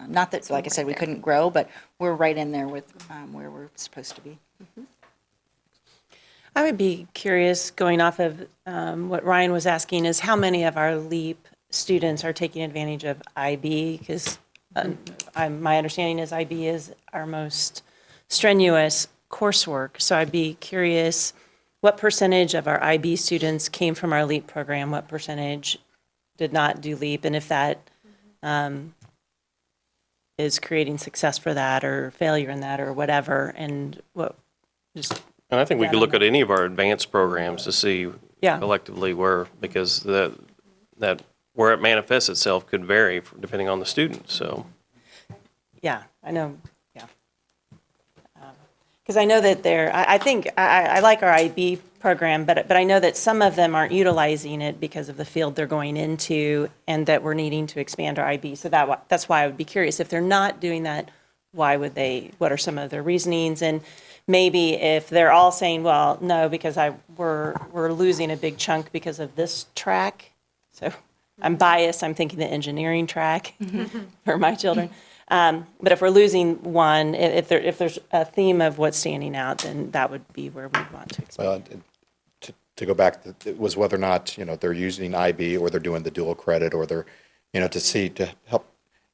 Not that, like I said, we couldn't grow, but we're right in there with where we're supposed to be. I would be curious, going off of what Ryan was asking, is how many of our LEAP students are taking advantage of IB? Because my understanding is IB is our most strenuous coursework. So I'd be curious, what percentage of our IB students came from our LEAP program? What percentage did not do LEAP? And if that is creating success for that or failure in that or whatever, and what just... And I think we could look at any of our advanced programs to see collectively because that where it manifests itself could vary depending on the student, so. Yeah, I know, yeah. Because I know that I think, I like our IB program, but I know that some of them aren't utilizing it because of the field they're going into and that we're needing to expand our IB. So that's why I would be curious, if they're not doing that, why would they, what are some of their reasonings? And maybe if they're all saying, well, no, because we're losing a big chunk because of this track. So I'm biased, I'm thinking the engineering track for my children. But if we're losing one, if there's a theme of what's standing out, then that would be where we'd want to expand. Well, to go back, it was whether or not, they're using IB or they're doing the dual credit or they're, to help,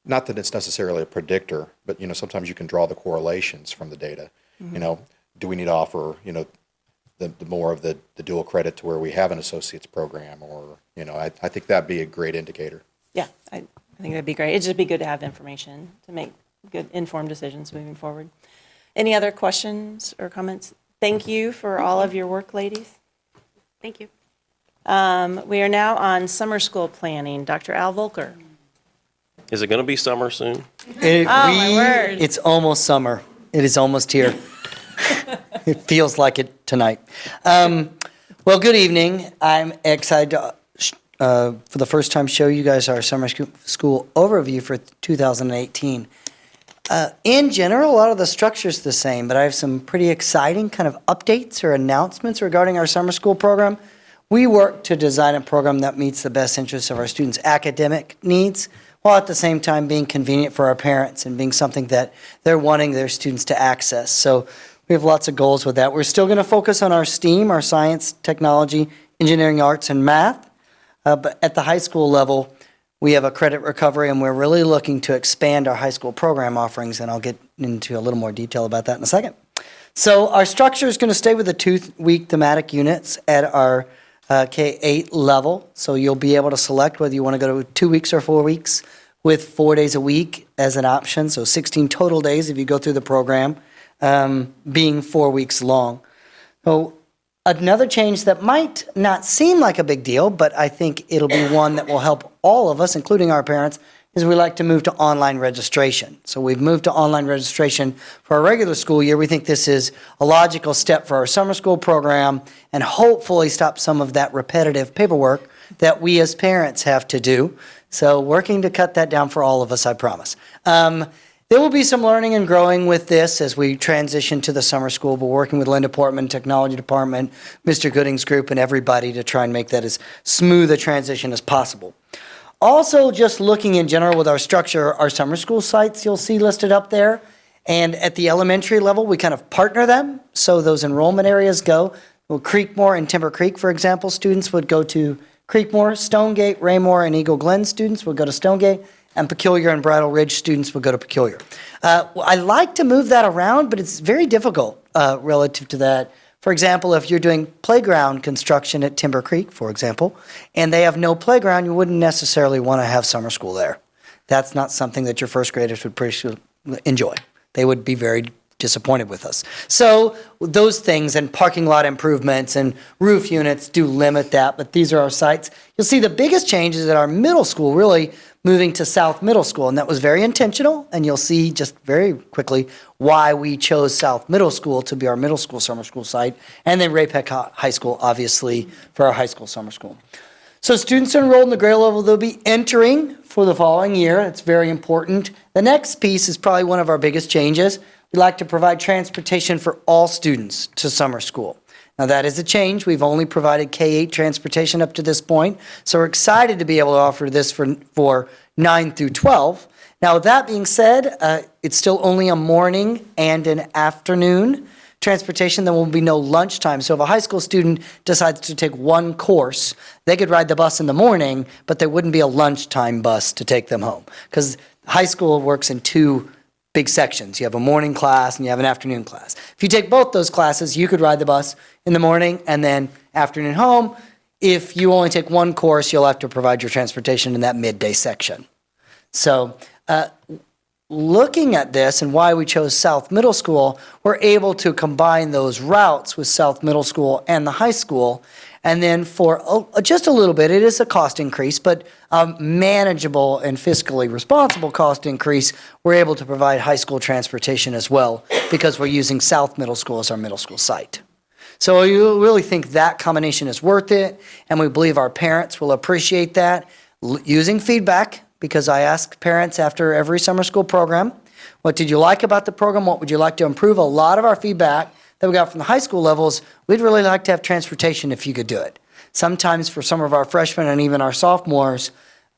not that it's necessarily a predictor, but, sometimes you can draw the correlations from the data. Do we need to offer, the more of the dual credit to where we have an associate's program or, I think that'd be a great indicator. Yeah, I think that'd be great. It'd just be good to have information to make good informed decisions moving forward. Any other questions or comments? Thank you for all of your work, ladies. Thank you. We are now on summer school planning. Dr. Al Volker. Is it going to be summer soon? My word. It's almost summer. It is almost here. It feels like it tonight. Well, good evening. I'm excited to, for the first time, show you guys our summer school overview for 2018. In general, a lot of the structure's the same, but I have some pretty exciting kind of updates or announcements regarding our summer school program. We work to design a program that meets the best interests of our students' academic needs, while at the same time being convenient for our parents and being something that they're wanting their students to access. So we have lots of goals with that. We're still going to focus on our STEAM, our science, technology, engineering, arts, and math. But at the high school level, we have a credit recovery, and we're really looking to expand our high school program offerings, and I'll get into a little more detail about that in a second. So our structure is going to stay with the 2-week thematic units at our K-8 level. So you'll be able to select whether you want to go to 2 weeks or 4 weeks with 4 days a week as an option. So 16 total days if you go through the program, being 4 weeks long. So another change that might not seem like a big deal, but I think it'll be one that will help all of us, including our parents, is we like to move to online registration. So we've moved to online registration for our regular school year. We think this is a logical step for our summer school program and hopefully stop some of that repetitive paperwork that we as parents have to do. So working to cut that down for all of us, I promise. There will be some learning and growing with this as we transition to the summer school. We're working with Linda Portman, Technology Department, Mr. Gooding's group, and everybody to try and make that as smooth a transition as possible. Also, just looking in general with our structure, our summer school sites you'll see listed up there. And at the elementary level, we kind of partner them. So those enrollment areas go. Well, Creekmore and Timber Creek, for example, students would go to Creekmore, Stonegate, Raymore, and Eagle Glen students would go to Stonegate, and Peculiar and Bridle Ridge students would go to Peculiar. I like to move that around, but it's very difficult relative to that. For example, if you're doing playground construction at Timber Creek, for example, and they have no playground, you wouldn't necessarily want to have summer school there. That's not something that your first graders would enjoy. They would be very disappointed with us. So those things and parking lot improvements and roof units do limit that, but these are our sites. You'll see the biggest change is at our middle school, really moving to South Middle School, and that was very intentional, and you'll see just very quickly why we chose South Middle School to be our middle school summer school site, and then Ray-Pec High School, obviously, for our high school summer school. So students enrolled in the grade level, they'll be entering for the following year. It's very important. The next piece is probably one of our biggest changes. We like to provide transportation for all students to summer school. Now that is a change. We've only provided K-8 transportation up to this point, so we're excited to be able to offer this for 9 through 12. Now with that being said, it's still only a morning and an afternoon transportation. There will be no lunchtime. So if a high school student decides to take one course, they could ride the bus in the morning, but there wouldn't be a lunchtime bus to take them home, because high school works in two big sections. You have a morning class and you have an afternoon class. If you take both those classes, you could ride the bus in the morning and then afternoon home. If you only take one course, you'll have to provide your transportation in that midday section. So looking at this and why we chose South Middle School, we're able to combine those routes with South Middle School and the high school. And then for just a little bit, it is a cost increase, but manageable and fiscally responsible cost increase, we're able to provide high school transportation as well because we're using South Middle School as our middle school site. So we really think that combination is worth it, and we believe our parents will appreciate that. Using feedback, because I ask parents after every summer school program, what did you like about the program? What would you like to improve? A lot of our feedback that we got from the high school levels, we'd really like to have transportation if you could do it. Sometimes for some of our freshmen and even our sophomores,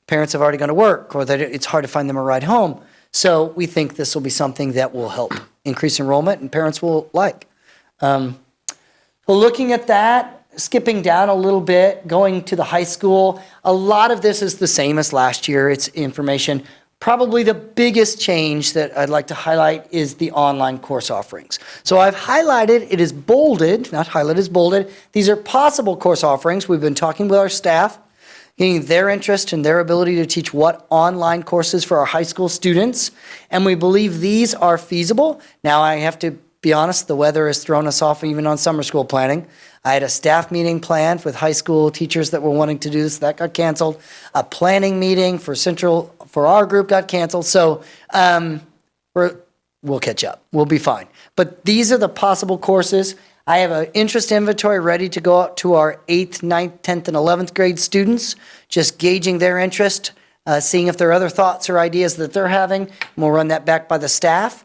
parents have already gone to work or that it's hard to find them a ride home. So we think this will be something that will help increase enrollment and parents will like. Well, looking at that, skipping down a little bit, going to the high school, a lot of this is the same as last year. It's information. Probably the biggest change that I'd like to highlight is the online course offerings. So I've highlighted, it is bolded, not highlighted, it's bolded. These are possible course offerings. We've been talking with our staff, getting their interest and their ability to teach what online courses for our high school students. And we believe these are feasible. Now I have to be honest, the weather has thrown us off even on summer school planning. I had a staff meeting planned with high school teachers that were wanting to do this. That got canceled. A planning meeting for our group got canceled. So we'll catch up. We'll be fine. But these are the possible courses. I have an interest inventory ready to go out to our 8th, 9th, 10th, and 11th grade students, just gauging their interest, seeing if there are other thoughts or ideas that they're having. And we'll run that back by the staff.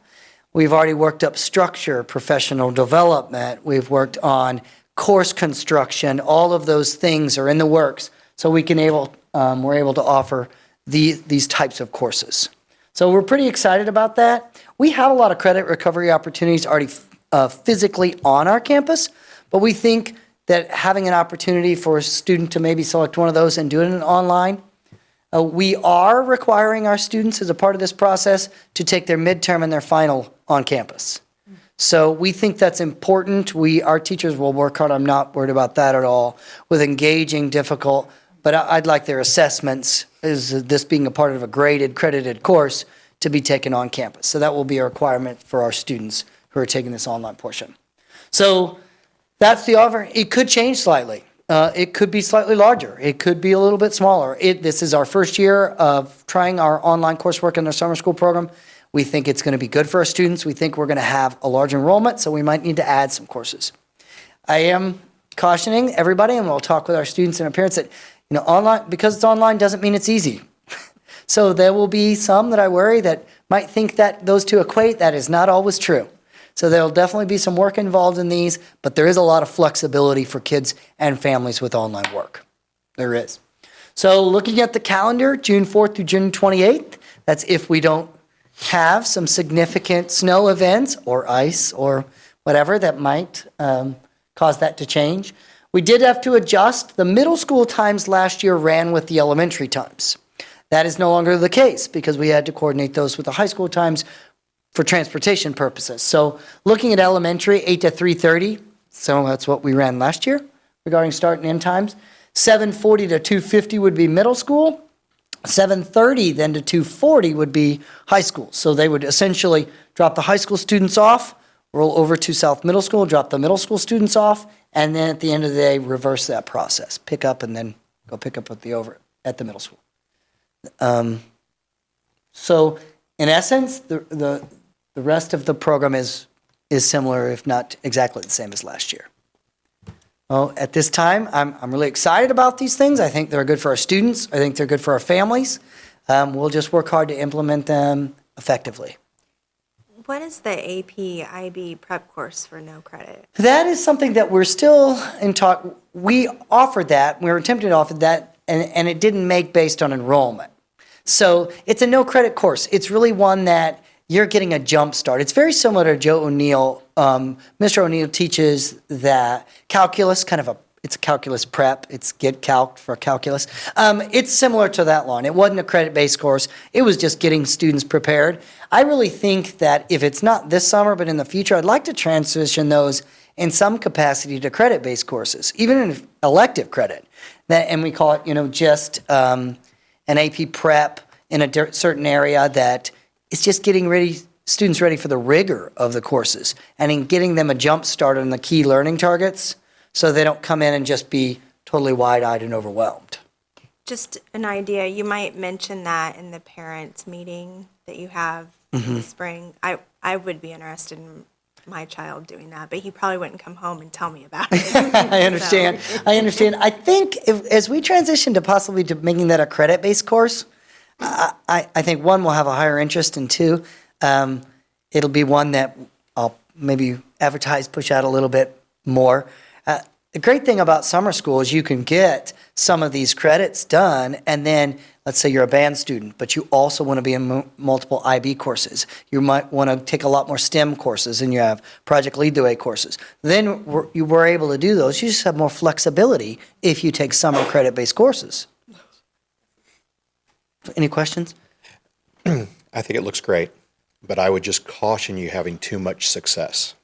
We've already worked up structure, professional development. We've worked on course construction. All of those things are in the works, so we're able to offer these types of courses. So we're pretty excited about that. We have a lot of credit recovery opportunities already physically on our campus, but we think that having an opportunity for a student to maybe select one of those and do it online. We are requiring our students as a part of this process to take their midterm and their final on campus. So we think that's important. Our teachers will work hard. I'm not worried about that at all with engaging difficult, but I'd like their assessments, is this being a part of a graded, credited course, to be taken on campus. So that will be a requirement for our students who are taking this online portion. So that's the offer. It could change slightly. It could be slightly larger. It could be a little bit smaller. This is our first year of trying our online coursework in our summer school program. We think it's going to be good for our students. We think we're going to have a large enrollment, so we might need to add some courses. I am cautioning everybody, and we'll talk with our students and our parents that, online, because it's online doesn't mean it's easy. So there will be some that I worry that might think that those two equate. That is not always true. So there'll definitely be some work involved in these, but there is a lot of flexibility for kids and families with online work. There is. So looking at the calendar, June 4th through June 28th, that's if we don't have some significant snow events or ice or whatever that might cause that to change. We did have to adjust. The middle school times last year ran with the elementary times. That is no longer the case because we had to coordinate those with the high school times for transportation purposes. So looking at elementary, 8 to 3:30, so that's what we ran last year regarding start and end times. 7:40 to 2:50 would be middle school. 7:30 then to 2:40 would be high school. So they would essentially drop the high school students off, roll over to South Middle School, drop the middle school students off, and then at the end of the day, reverse that process. Pick up and then go pick up at the middle school. So in essence, the rest of the program is similar, if not exactly the same as last year. Well, at this time, I'm really excited about these things. I think they're good for our students. I think they're good for our families. We'll just work hard to implement them effectively. What is the AP IB prep course for no credit? That is something that we're still in talk. We offered that. We were attempting to offer that, and it didn't make based on enrollment. So it's a no credit course. It's really one that you're getting a jump start. It's very similar to Joe O'Neill. Mr. O'Neill teaches that calculus, it's a calculus prep. It's get calc for calculus. It's similar to that line. It wasn't a credit-based course. It was just getting students prepared. I really think that if it's not this summer, but in the future, I'd like to transition those in some capacity to credit-based courses, even in elective credit. And we call it, just an AP prep in a certain area that it's just getting students ready for the rigor of the courses and in getting them a jump start on the key learning targets so they don't come in and just be totally wide-eyed and overwhelmed. Just an idea, you might mention that in the parents' meeting that you have in the spring. I would be interested in my child doing that, but he probably wouldn't come home and tell me about it. I understand. I think as we transition to possibly to making that a credit-based course, I think one, we'll have a higher interest, and two, it'll be one that I'll maybe advertise, push out a little bit more. the great thing about summer school is you can get some of these credits done, and then, let's say you're a band student, but you also want to be in multiple IB courses. You might want to take a lot more STEM courses, and you have Project Lead the Way courses. Then you were able to do those. You just have more flexibility if you take summer credit-based courses. Any questions? I think it looks great, but I would just caution you having too much success.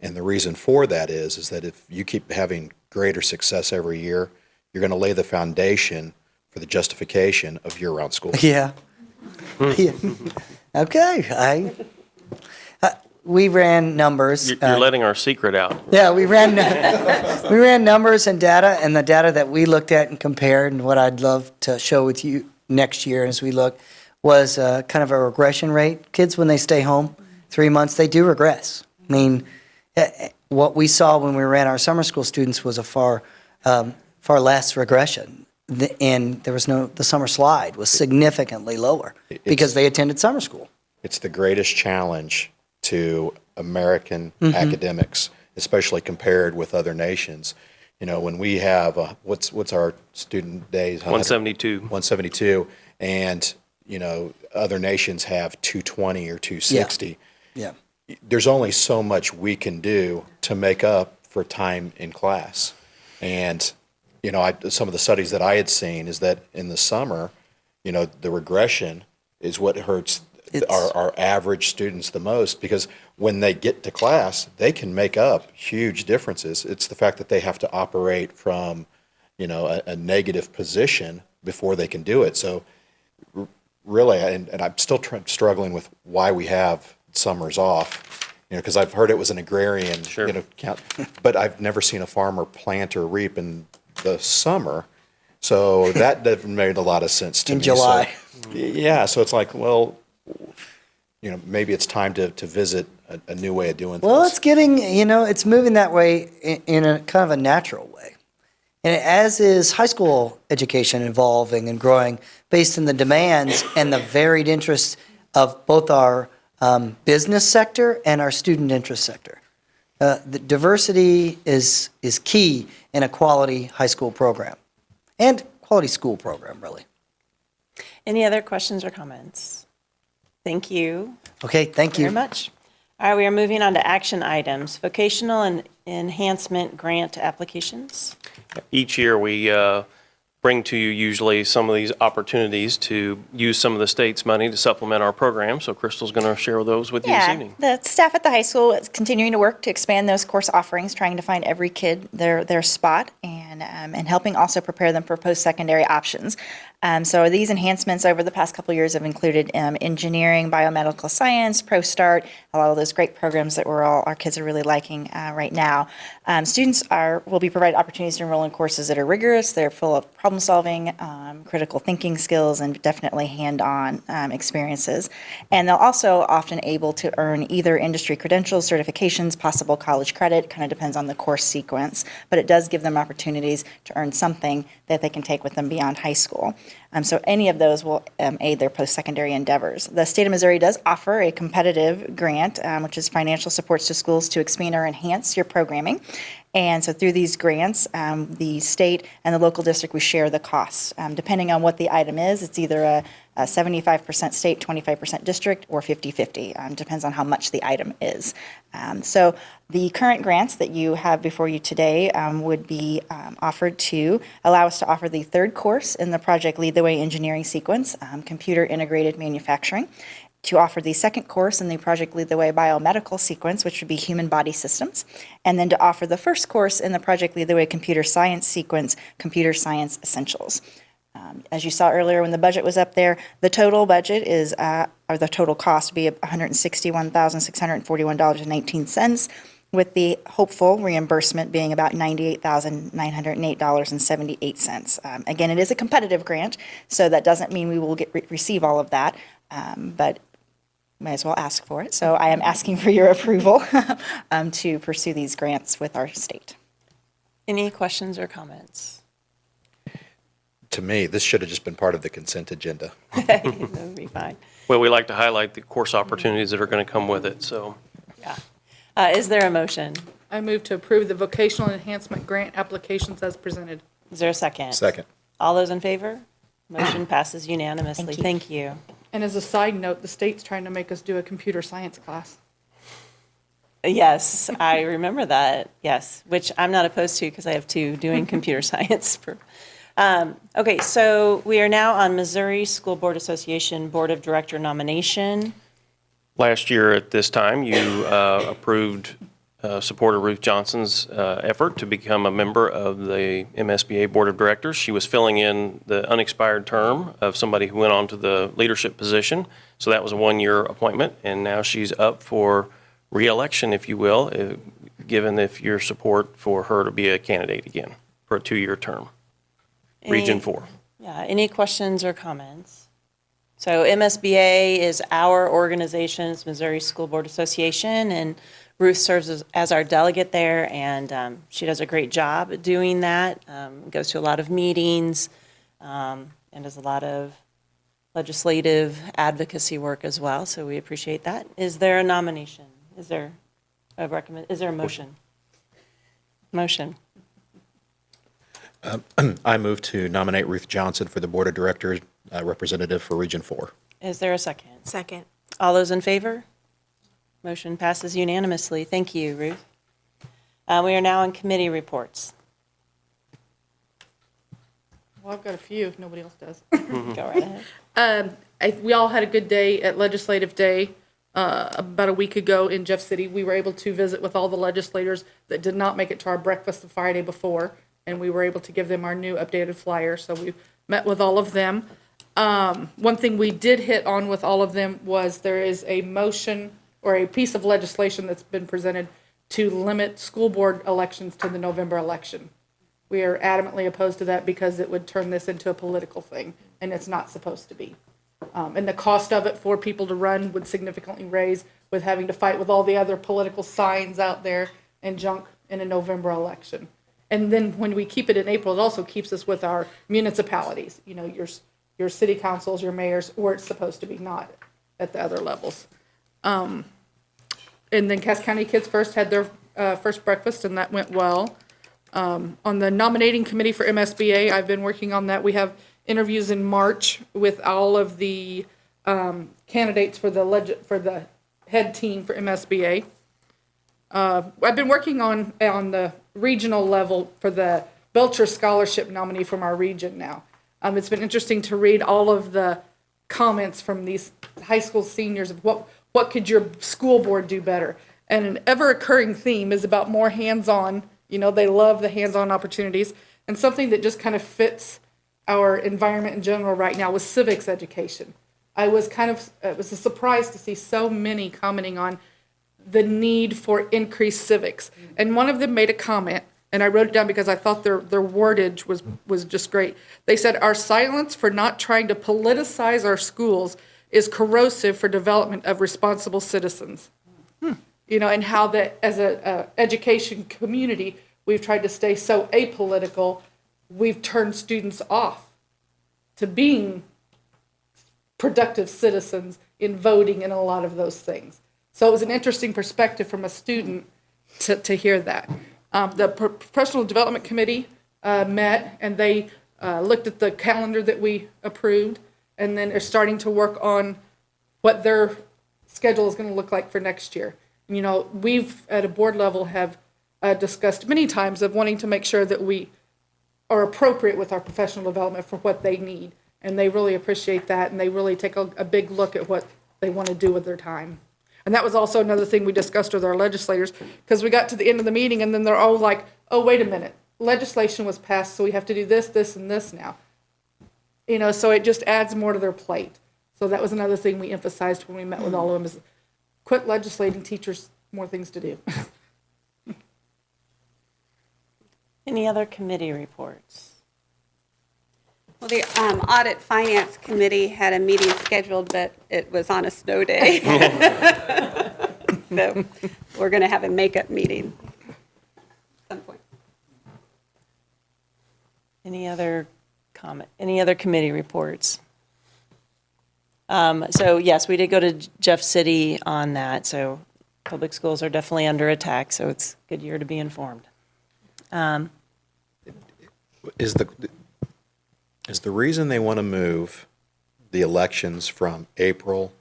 And the reason for that is that if you keep having greater success every year, you're going to lay the foundation for the justification of year-round school. Yeah. Yeah. Okay. We ran numbers. You're letting our secret out. Yeah, we ran numbers and data, and the data that we looked at and compared, and what I'd love to show with you next year as we look, was kind of a regression rate. Kids, when they stay home 3 months, they do regress. I mean, what we saw when we ran our summer school students was a far less regression. And there was the summer slide was significantly lower because they attended summer school. It's the greatest challenge to American academics, especially compared with other nations. You know, when we have, what's our student days? 172. 172, and, you know, other nations have 220 or 260. Yeah. There's only so much we can do to make up for time in class. And, you know, some of the studies that I had seen is that in the summer, you know, the regression is what hurts our average students the most, because when they get to class, they can make up huge differences. It's the fact that they have to operate from, you know, a negative position before they can do it. So really, and I'm still struggling with why we have summers off, you know, because I've heard it was an agrarian, you know, count, but I've never seen a farmer plant or reap in the summer. So that made a lot of sense to me. In July. So, yeah, so it's like, well, you know, maybe it's time to visit a new way of doing things. Well, it's getting, you know, it's moving that way in a kind of a natural way. And as is high school education evolving and growing based on the demands and the varied interests of both our business sector and our student interest sector. The diversity is key in a quality high school program and quality school program, really. Any other questions or comments? Thank you. Okay, thank you. Very much. All right, we are moving on to action items, vocational and enhancement grant applications. Each year, we bring to you usually some of these opportunities to use some of the state's money to supplement our program. So Crystal's going to share those with you this evening. The staff at the high school is continuing to work to expand those course offerings, trying to find every kid their spot, and helping also prepare them for post-secondary options. So these enhancements over the past couple of years have included engineering, biomedical science, ProStart, a lot of those great programs that our kids are really liking right now. Students will be provided opportunities to enroll in courses that are rigorous, they're full of problem solving, critical thinking skills, and definitely hand-on experiences. And they'll also often able to earn either industry credentials, certifications, possible college credit, kind of depends on the course sequence, but it does give them opportunities to earn something that they can take with them beyond high school. So any of those will aid their post-secondary endeavors. The state of Missouri does offer a competitive grant, which is financial supports to schools to expand or enhance your programming. And so through these grants, the state and the local district, we share the costs. Depending on what the item is, it's either a 75% state, 25% district, or 50-50. Depends on how much the item is. So the current grants that you have before you today would be offered to allow us to offer the third course in the Project Lead the Way engineering sequence, computer integrated manufacturing, to offer the second course in the Project Lead the Way biomedical sequence, which would be human body systems, and then to offer the first course in the Project Lead the Way computer science sequence, computer science essentials. As you saw earlier when the budget was up there, the total budget is, or the total cost would be $161,641.19, with the hopeful reimbursement being about $98,908.78. Again, it is a competitive grant, so that doesn't mean we will receive all of that, but may as well ask for it. So I am asking for your approval to pursue these grants with our state. Any questions or comments? To me, this should have just been part of the consent agenda. That would be fine. Well, we like to highlight the course opportunities that are going to come with it, so. Yeah. Is there a motion? I move to approve the vocational enhancement grant applications as presented. Is there a second? Second. All those in favor? Motion passes unanimously. Thank you. And as a side note, the state's trying to make us do a computer science class. Yes, I remember that, yes, which I'm not opposed to because I have two doing computer science. Okay, so we are now on Missouri School Board Association Board of Director nomination. Last year at this time, you approved, supported Ruth Johnson's effort to become a member of the MSBA Board of Directors. She was filling in the unexpired term of somebody who went on to the leadership position. So that was a one-year appointment, and now she's up for re-election, if you will, given if your support for her to be a candidate again for a two-year term. Region 4. Yeah, any questions or comments? So MSBA is our organization, it's Missouri School Board Association, and Ruth serves as our delegate there, and she does a great job at doing that, goes to a lot of meetings, and does a lot of legislative advocacy work as well, so we appreciate that. Is there a nomination? Is there a motion? Motion. I move to nominate Ruth Johnson for the Board of Directors representative for Region 4. Is there a second? Second. All those in favor? Motion passes unanimously. Thank you, Ruth. We are now on committee reports. Well, I've got a few if nobody else does. Go right ahead. We all had a good day at Legislative Day about a week ago in Jeff City. We were able to visit with all the legislators that did not make it to our breakfast the Friday before, and we were able to give them our new updated flyer. So we met with all of them. One thing we did hit on with all of them was there is a motion or a piece of legislation that's been presented to limit school board elections to the November election. We are adamantly opposed to that because it would turn this into a political thing, and it's not supposed to be. And the cost of it for people to run would significantly raise with having to fight with all the other political signs out there and junk in a November election. And then when we keep it in April, it also keeps us with our municipalities, you know, your city councils, your mayors, where it's supposed to be, not at the other levels. And then Cass County Kids First had their first breakfast, and that went well. On the nominating committee for MSBA, I've been working on that. We have interviews in March with all of the candidates for the head team for MSBA. I've been working on the regional level for the Belcher Scholarship nominee from our region now. It's been interesting to read all of the comments from these high school seniors of what could your school board do better. And an ever-occurring theme is about more hands-on. You know, they love the hands-on opportunities. And something that just kind of fits our environment in general right now was civics education. It was a surprise to see so many commenting on the need for increased civics. And one of them made a comment, and I wrote it down because I thought their wordage was just great. They said, "Our silence for not trying to politicize our schools is corrosive for development of responsible citizens." You know, and how that as a education community, we've tried to stay so apolitical, we've turned students off to being productive citizens in voting and a lot of those things. So it was an interesting perspective from a student to hear that. The Professional Development Committee met, and they looked at the calendar that we approved, and then are starting to work on what their schedule is going to look like for next year. You know, we've, at a board level, have discussed many times of wanting to make sure that we are appropriate with our professional development for what they need. And they really appreciate that, and they really take a big look at what they want to do with their time. And that was also another thing we discussed with our legislators, because we got to the end of the meeting, and then they're all like, "Oh, wait a minute, legislation was passed, so we have to do this, this, and this now." You know, so it just adds more to their plate. So that was another thing we emphasized when we met with all of them, is quit legislating teachers more things to do. Any other committee reports? Well, the Audit Finance Committee had a meeting scheduled, but it was on a snow day. So we're going to have a makeup meeting at some point. Any other comment? Any other committee reports? So yes, we did go to Jeff City on that. So Public schools are definitely under attack, so it's a good year to be informed. Is the reason they want to move the elections from April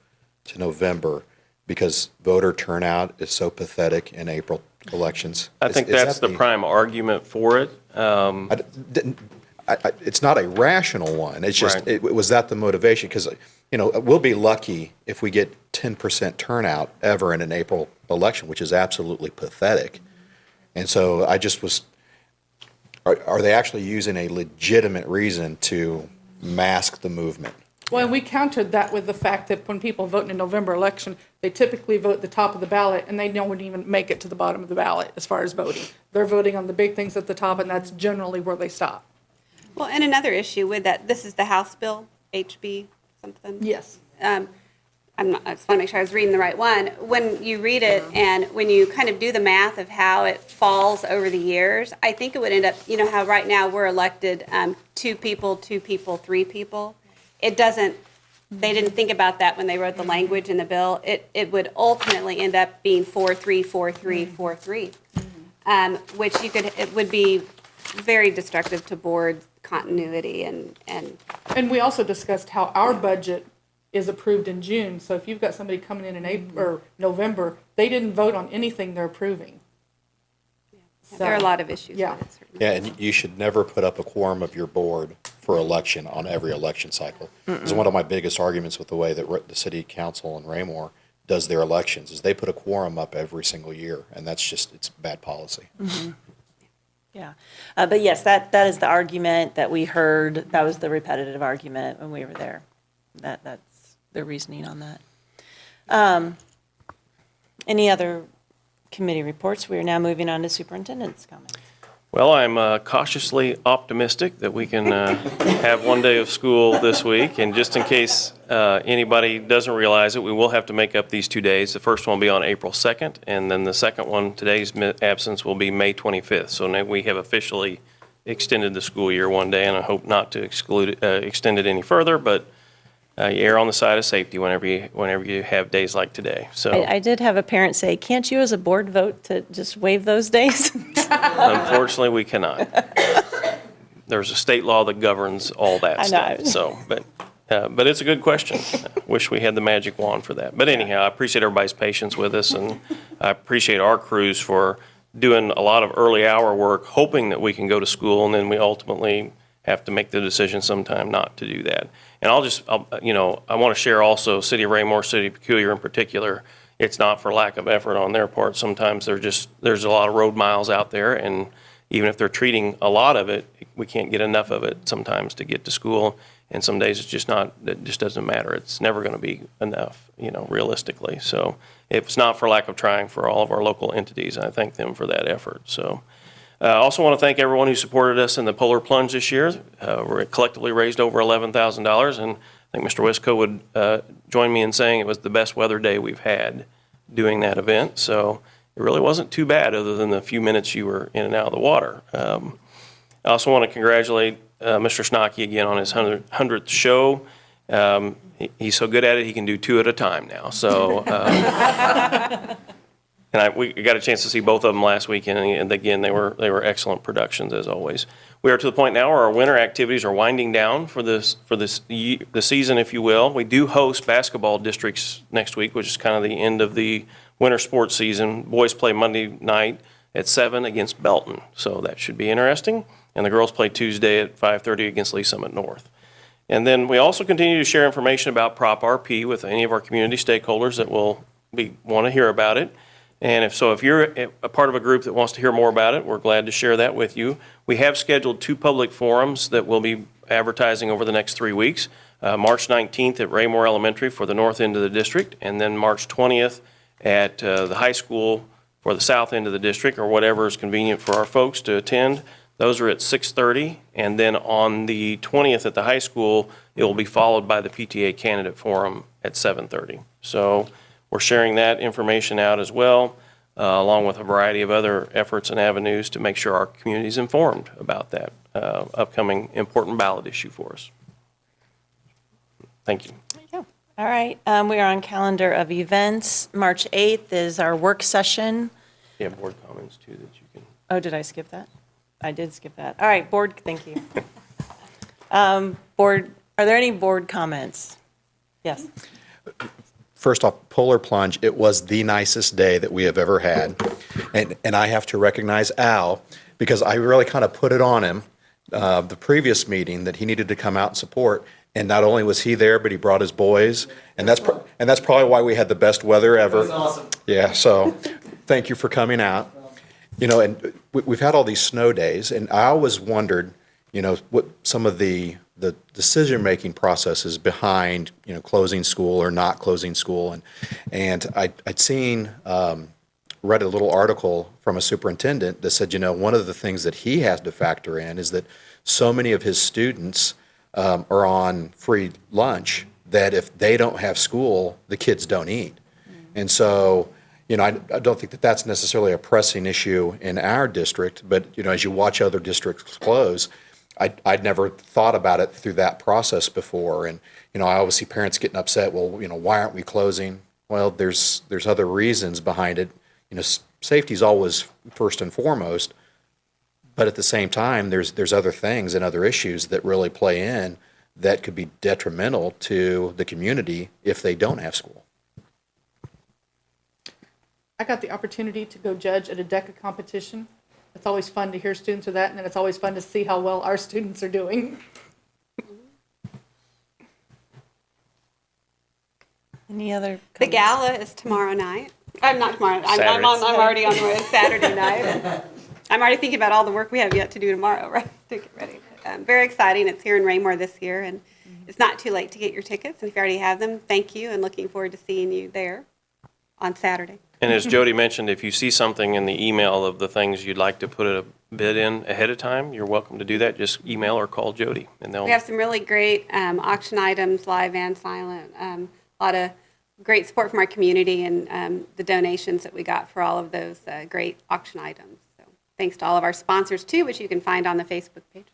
to November because voter turnout is so pathetic in April elections? I think that's the prime argument for it. It's not a rational one. It's just, Right. was that the motivation? Because, we'll be lucky if we get 10% turnout ever in an April election, which is absolutely pathetic. And so I just was, are they actually using a legitimate reason to mask the movement? Well, and we countered that with the fact that when people vote in a November election, they typically vote at the top of the ballot, and they don't even make it to the bottom of the ballot as far as voting. They're voting on the big things at the top, and that's generally where they stop. Well, and another issue with that, this is the House bill, HB something? Yes. I just want to make sure I was reading the right one. When you read it and when you kind of do the math of how it falls over the years, I think it would end up, how right now we're elected 2 people, 3 people. It doesn't, they didn't think about that when they wrote the language in the bill. It would ultimately end up being 4-3, 4-3, 4-3, which it would be very destructive to board continuity And we also discussed how our budget is approved in June, so if you've got somebody coming in April or November, they didn't vote on anything they're approving. there are a lot of issues Yeah. with it, certainly. Yeah, and you should never put up a quorum of your board for election on every election cycle. It's one of my biggest arguments with the way that the city council in Raymore does their elections, is they put a quorum up every single year, and that's just, it's bad policy. Yeah, but yes, that is the argument that we heard. That was the repetitive argument when we were there. That's the reasoning on that. Any other committee reports? We are now moving on to superintendent's comments. Well, I'm cautiously optimistic that we can have one day of school this week. And just in case anybody doesn't realize it, we will have to make up these 2 days. The first one will be on April 2nd, and then the second one, today's absence, will be May 25th. So now we have officially extended the school year one day, and I hope not to extend it any further, but you err on the side of safety whenever you have days like today. So I did have a parent say, can't you as a board vote to just waive those days? unfortunately, we cannot. There's a state law that governs all that I stuff. know. So, but it's a good question. I wish we had the magic wand for that. But anyhow, I appreciate everybody's patience with us, and I appreciate our crews for doing a lot of early hour work, hoping that we can go to school, and then we ultimately have to make the decision sometime not to do that. And I want to share also, City of Raymore, Raymore-Peculiar in particular, it's not for lack of effort on their part. Sometimes there's a lot of road miles out there, and even if they're treating a lot of it, we can't get enough of it sometimes to get to school. And some days it's just not, it just doesn't matter. It's never going to be enough, realistically. So it's not for lack of trying for all of our local entities, and I thank them for that effort. So I also want to thank everyone who supported us in the Polar Plunge this year. We collectively raised over $11,000, and I think Mr. Wisco would join me in saying it was the best weather day we've had doing that event. So it really wasn't too bad other than the few minutes you were in and out of the water. I also want to congratulate Mr. Schnocky again on his 100th show. He's so good at it, he can do 2 at a time now. So, and we got a chance to see both of them last weekend, and again, they were excellent productions as always. We are to the point now where our winter activities are winding down for the season, if you will. We do host basketball districts next week, which is kind of the end of the winter sports season. Boys play Monday night at 7 against Belton, so that should be interesting. And the girls play Tuesday at 5:30 against Lee Summit North. And then we also continue to share information about Prop RP with any of our community stakeholders that will want to hear about it. And if you're a part of a group that wants to hear more about it, we're glad to share that with you. We have scheduled 2 public forums that we'll be advertising over the next 3 weeks. March 19th at Raymore Elementary for the north end of the district, and then March 20th at the high school for the south end of the district, or whatever is convenient for our folks to attend. Those are at 6:30, and then on the 20th at the high school, it will be followed by the PTA candidate forum at 7:30. So we're sharing that information out as well, along with a variety of other efforts and avenues to make sure our community is informed about that upcoming important ballot issue for us. Thank you. All right, we are on calendar of events. March 8th is our work session. You have board comments too that you can. Oh, did I skip that? I did skip that. All right, board, thank you. Board, are there any board comments? Yes. First off, Polar Plunge, it was the nicest day that we have ever had. And I have to recognize Al, because I really kind of put it on him, the previous meeting, that he needed to come out and support. And not only was he there, but he brought his boys. And that's probably why we had the best weather ever. It was awesome. Yeah, so thank you for coming out. You know, and we've had all these snow days, and I always wondered, you know, what some of the decision-making processes behind, you know, closing school or not closing school. And I'd seen, read a little article from a superintendent that said, you know, one of the things that he has to factor in is that so many of his students are on free lunch that if they don't have school, the kids don't eat. And so, you know, I don't think that that's necessarily a pressing issue in our district, but, you know, as you watch other districts close, I'd never thought about it through that process before. And, you know, I always see parents getting upset, well, you know, why aren't we closing? Well, there's other reasons behind it. You know, safety is always first and foremost, but at the same time, there's other things and other issues that really play in that could be detrimental to the community if they don't have school. I got the opportunity to go judge at a DECA competition. It's always fun to hear students of that, and then it's always fun to see how well our students are doing. Any other The comments? gala is tomorrow night. I'm not tomorrow. I'm Saturday. already on the way. It's Saturday night. I'm already thinking about all the work we have yet to do tomorrow, right? To get ready. Very exciting. It's here in Raymore this year, and it's not too late to get your tickets. And if you already have them, thank you, and looking forward to seeing you there on Saturday. And as Jody mentioned, if you see something in the email of the things you'd like to put a bid in ahead of time, you're welcome to do that. Just email or call Jody, and they'll. We have some really great auction items, live and silent. A lot of great support from our community and the donations that we got for all of those great auction items. So thanks to all of our sponsors too, which you can find on the Facebook page.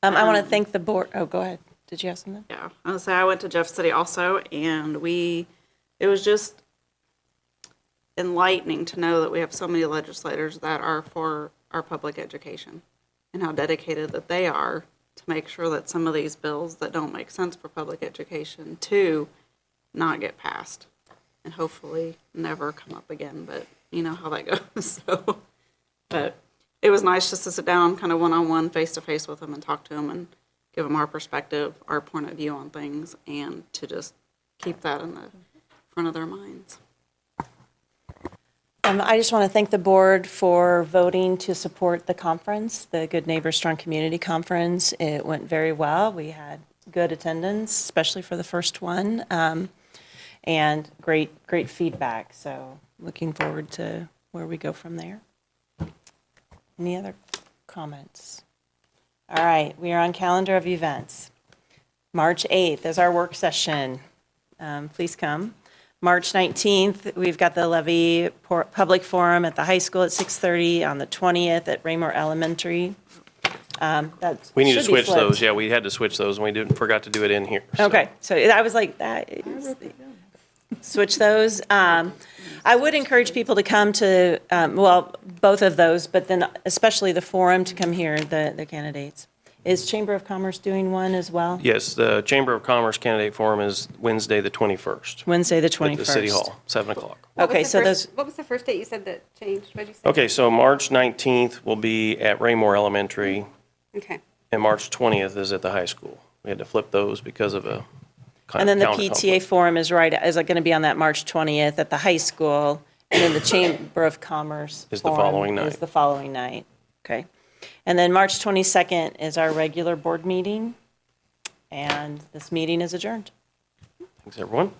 I want to thank the board. Oh, go ahead. Did you have something? Yeah, I was say I went to Jeff City also, and it was just enlightening to know that we have so many legislators that are for our public education and how dedicated that they are to make sure that some of these bills that don't make sense for public education to not get passed and hopefully never come up again, but you know how that goes. So, but it was nice just to sit down kind of one-on-one, face-to-face with them and talk to them and give them our perspective, our point of view on things, and to just keep that in the front of their minds. I just want to thank the board for voting to support the conference, the Good Neighbor Strong Community Conference. It went very well. We had good attendance, especially for the first one, and great feedback. So looking forward to where we go from there. Any other comments? All right, we are on calendar of events. March 8th is our work session. Please come. March 19th, we've got the Levy Public Forum at the high school at 6:30, on the 20th at Raymore Elementary. We need to switch those. Yeah, we had to switch those, and we forgot to do it in here. So. Okay, so I was like, switch those. I would encourage people to come to, both of those, but then especially the forum to come hear the candidates. Is Chamber of Commerce doing one as well? Yes, the Chamber of Commerce Candidate Forum is Wednesday, the 21st. Wednesday, the 21st. At the City Hall, 7 o'clock. Okay, so What was the first date you said that changed? What did you say? Okay, so March 19th will be at Raymore Elementary, Okay. and March 20th is at the high school. We had to flip those because of a And then the calendar PTA conflict. forum is going to be on that March 20th at the high school, and then the Chamber of Commerce Is the forum following night. Is the following night. Okay. And then March 22nd is our regular board meeting, and this meeting is adjourned. Thanks, everyone.